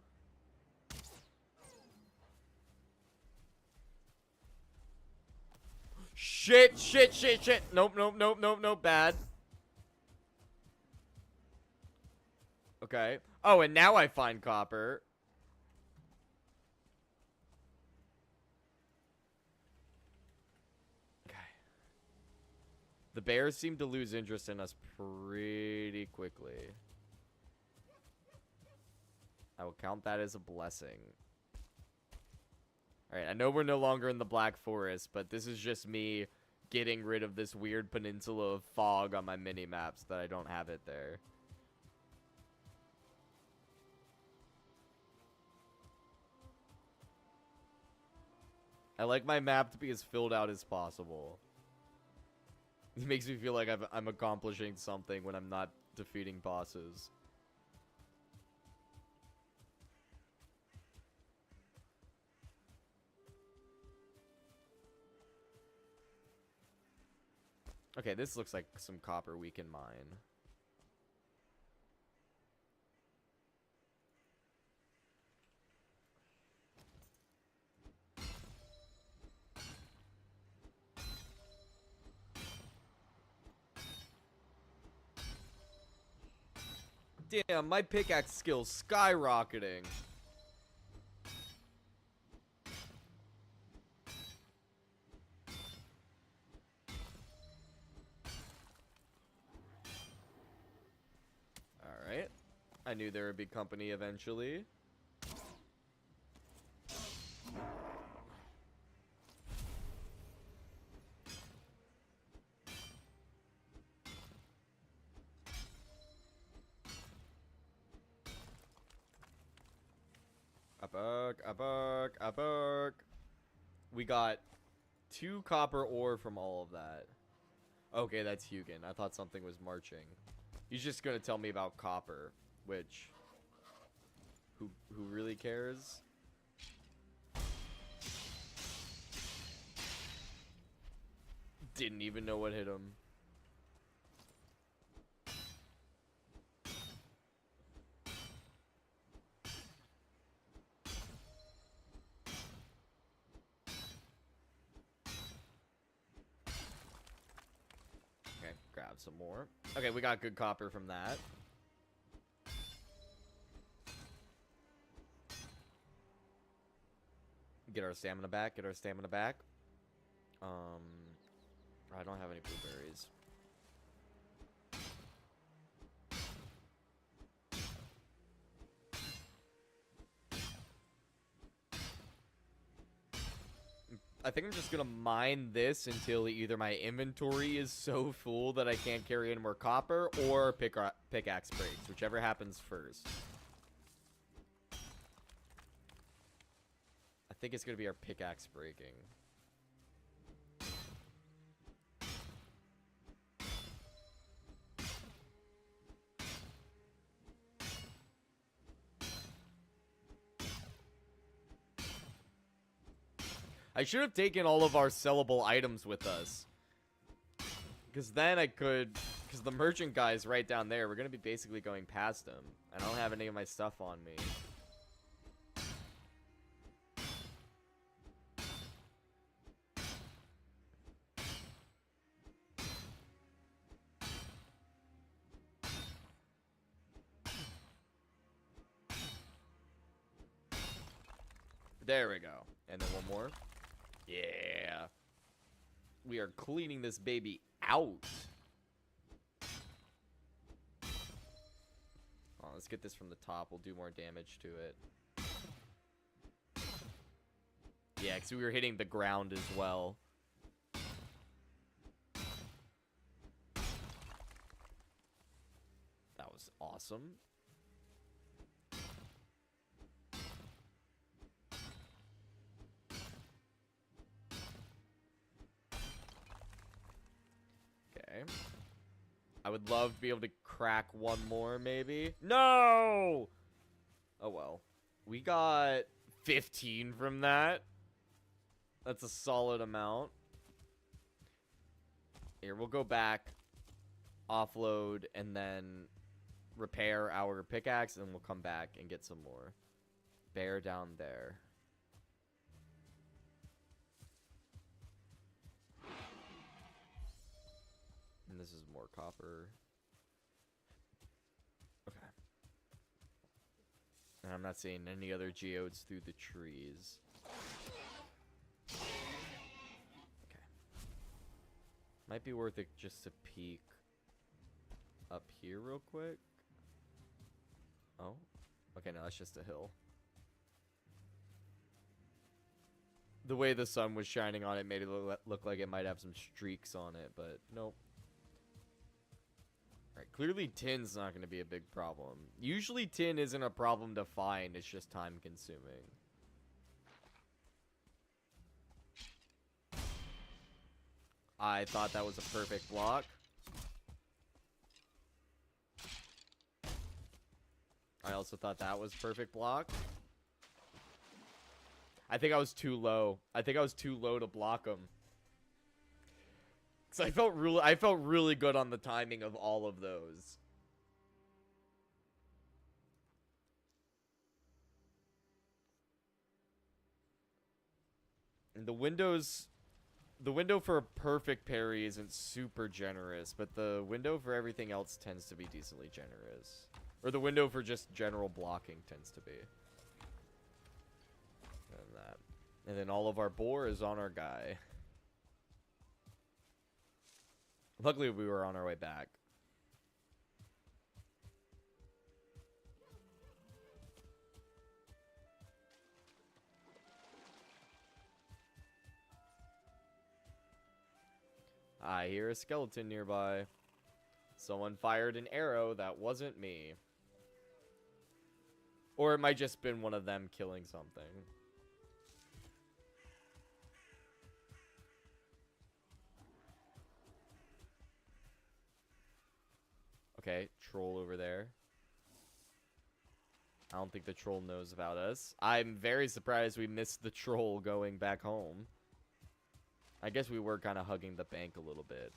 Shit, shit, shit, shit. Nope, nope, nope, nope, nope, bad. Okay. Oh, and now I find copper. Okay. The bears seem to lose interest in us pretty quickly. I will count that as a blessing. Alright, I know we're no longer in the Black Forest, but this is just me getting rid of this weird peninsula of fog on my mini-maps that I don't have it there. I like my map to be as filled out as possible. It makes me feel like I'm accomplishing something when I'm not defeating bosses. Okay, this looks like some copper we can mine. Damn, my pickaxe skills skyrocketing. Alright. I knew there would be company eventually. A buck. We got 2 copper ore from all of that. Okay, that's Hugin. I thought something was marching. He's just gonna tell me about copper, which... Who really cares? Didn't even know what hit him. Okay, grab some more. Okay, we got good copper from that. Get our stamina back, get our stamina back. I don't have any blueberries. I think I'm just gonna mine this until either my inventory is so full that I can't carry any more copper, or pickaxe breaks, whichever happens first. I think it's gonna be our pickaxe breaking. I should have taken all of our sellable items with us. Because then I could... Because the merchant guy is right down there. We're going to be basically going past him. I don't have any of my stuff on me. There we go. And then one more. Yeah. We are cleaning this baby out. Oh, let's get this from the top. We'll do more damage to it. Yeah, because we were hitting the ground as well. That was awesome. Okay. I would love to be able to crack one more, maybe. No! Oh, well. We got 15 from that. That's a solid amount. Here, we'll go back, offload, and then repair our pickaxe, and we'll come back and get some more. Bear down there. And this is more copper. Okay. And I'm not seeing any other geodes through the trees. Okay. Might be worth it just to peek up here real quick. Oh. Okay, no, that's just a hill. The way the sun was shining on it made it look like it might have some streaks on it, but nope. Alright, clearly tin's not going to be a big problem. Usually tin isn't a problem to find, it's just time consuming. I thought that was a perfect block. I also thought that was perfect block. I think I was too low. I think I was too low to block him. Cause I felt really good on the timing of all of those. And the window for a perfect parry isn't super generous, but the window for everything else tends to be decently generous. Or the window for just general blocking tends to be. And that. And then all of our boar is on our guy. Luckily, we were on our way back. I hear a skeleton nearby. Someone fired an arrow that wasn't me. Or it might just been one of them killing something. Okay, troll over there. I don't think the troll knows about us. I'm very surprised we missed the troll going back home. I guess we were kind of hugging the bank a little bit.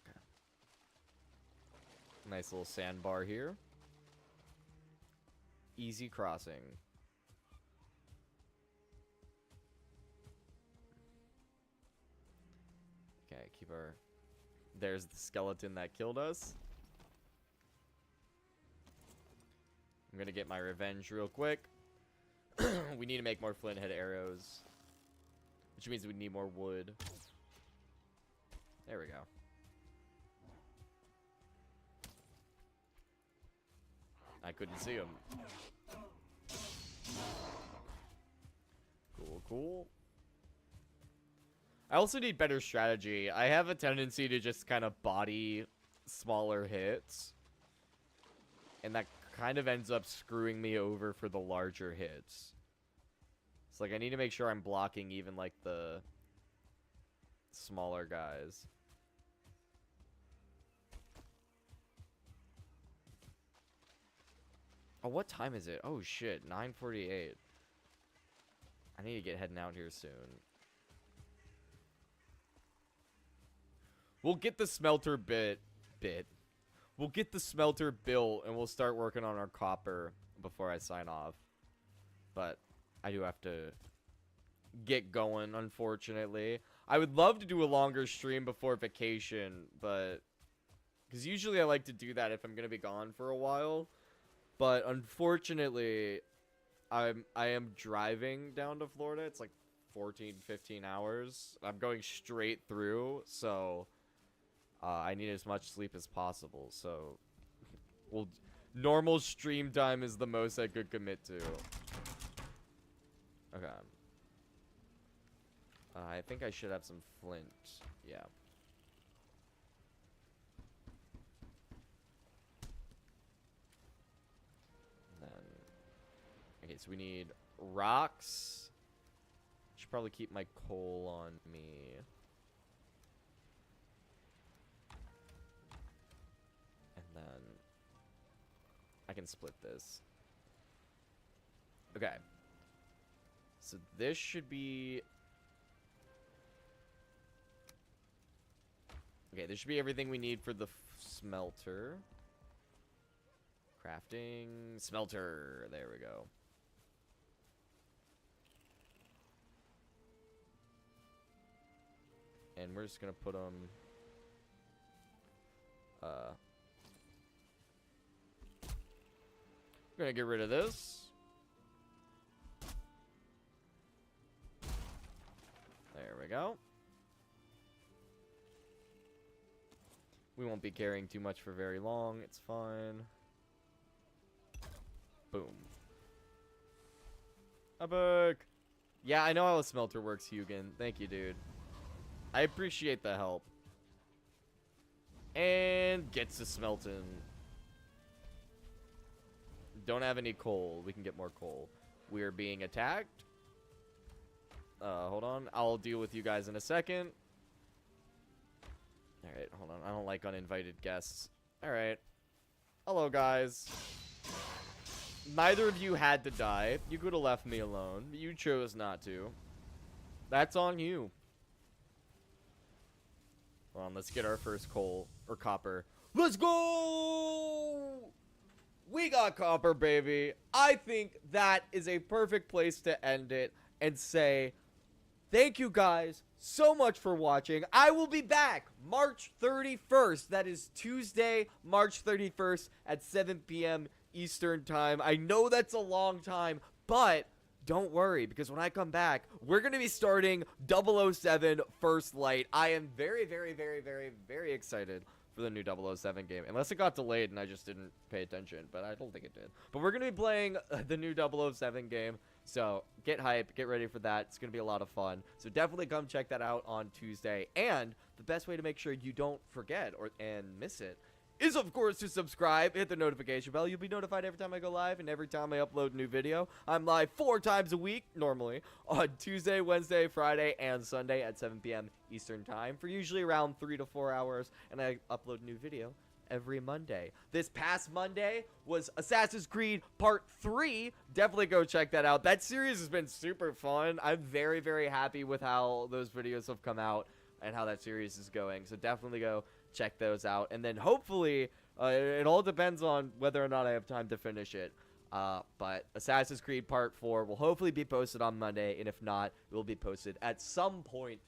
Okay. Nice little sandbar here. Easy crossing. Okay, keep our... There's the skeleton that killed us. I'm gonna get my revenge real quick. We need to make more flint head arrows. Which means we need more wood. There we go. I couldn't see him. Cool, cool. I also need better strategy. I have a tendency to just kind of body smaller hits. And that kind of ends up screwing me over for the larger hits. It's like I need to make sure I'm blocking even like the smaller guys. Oh, what time is it? Oh shit, 9:48. I need to get heading out here soon. We'll get the smelter We'll get the smelter built, and we'll start working on our copper before I sign off. But I do have to get going, unfortunately. I would love to do a longer stream before vacation, but... because usually I like to do that if I'm going to be gone for a while. But unfortunately, I am driving down to Florida. It's like 14, 15 hours. I'm going straight through, so... I need as much sleep as possible, so normal stream time is the most I could commit to. Okay. I think I should have some flint. Yeah. Then, okay, so we need rocks. Should probably keep my coal on me. Then I can split this. Okay. So this should be... okay, this should be everything we need for the smelter. Crafting. Smelter. There we go. And we're just going to put them... I'm gonna get rid of this. There we go. We won't be carrying too much for very long. It's fine. Boom. A book. Yeah, I know how a smelter works, Hugin. Thank you, dude. I appreciate the help. And gets to smelting. Don't have any coal. We can get more coal. We're being attacked. Hold on. I'll deal with you guys in a second. Alright, hold on. I don't like uninvited guests. Alright. Hello, guys. Neither of you had to die. You could have left me alone. You chose not to. That's on you. Hold on, let's get our first coal. Or copper. Let's go! We got copper, baby. I think that is a perfect place to end it and say thank you guys so much for watching. I will be back March 31st. That is Tuesday, March 31st at 7 p.m. Eastern time. I know that's a long time, but don't worry, because when I come back, we're going to be starting 007 First Light. I am very, very, very, very, very excited for the new 007 game. Unless it got delayed and I just didn't pay attention, but I don't think it did. But we're going to be playing the new 007 game. So get hyped, get ready for that. It's going to be a lot of fun. So definitely come check that out on Tuesday. And the best way to make sure you don't forget and miss it is, of course, to subscribe, hit the notification bell. You'll be notified every time I go live and every time I upload a new video. I'm live 4 times a week, normally, on Tuesday, Wednesday, Friday, and Sunday at 7 p.m. Eastern time for usually around 3 to 4 hours, and I upload a new video every Monday. This past Monday was Assassin's Creed Part 3. Definitely go check that out. That series has been super fun. I'm very, very happy with how those videos have come out and how that series is going. So definitely go check those out. And then hopefully, it all depends on whether or not I have time to finish it. But Assassin's Creed Part 4 will hopefully be posted on Monday. And if not, it will be posted at some point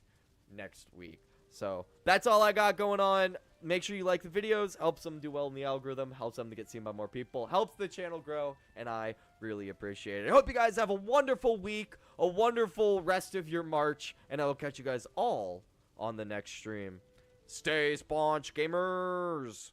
next week. So that's all I got going on. Make sure you like the videos. Helps them do well in the algorithm. Helps them to get seen by more people. Helps the channel grow. And I really appreciate it. I hope you guys have a wonderful week. A wonderful rest of your March. And I will catch you guys all on the next stream. Stay sponge, gamers!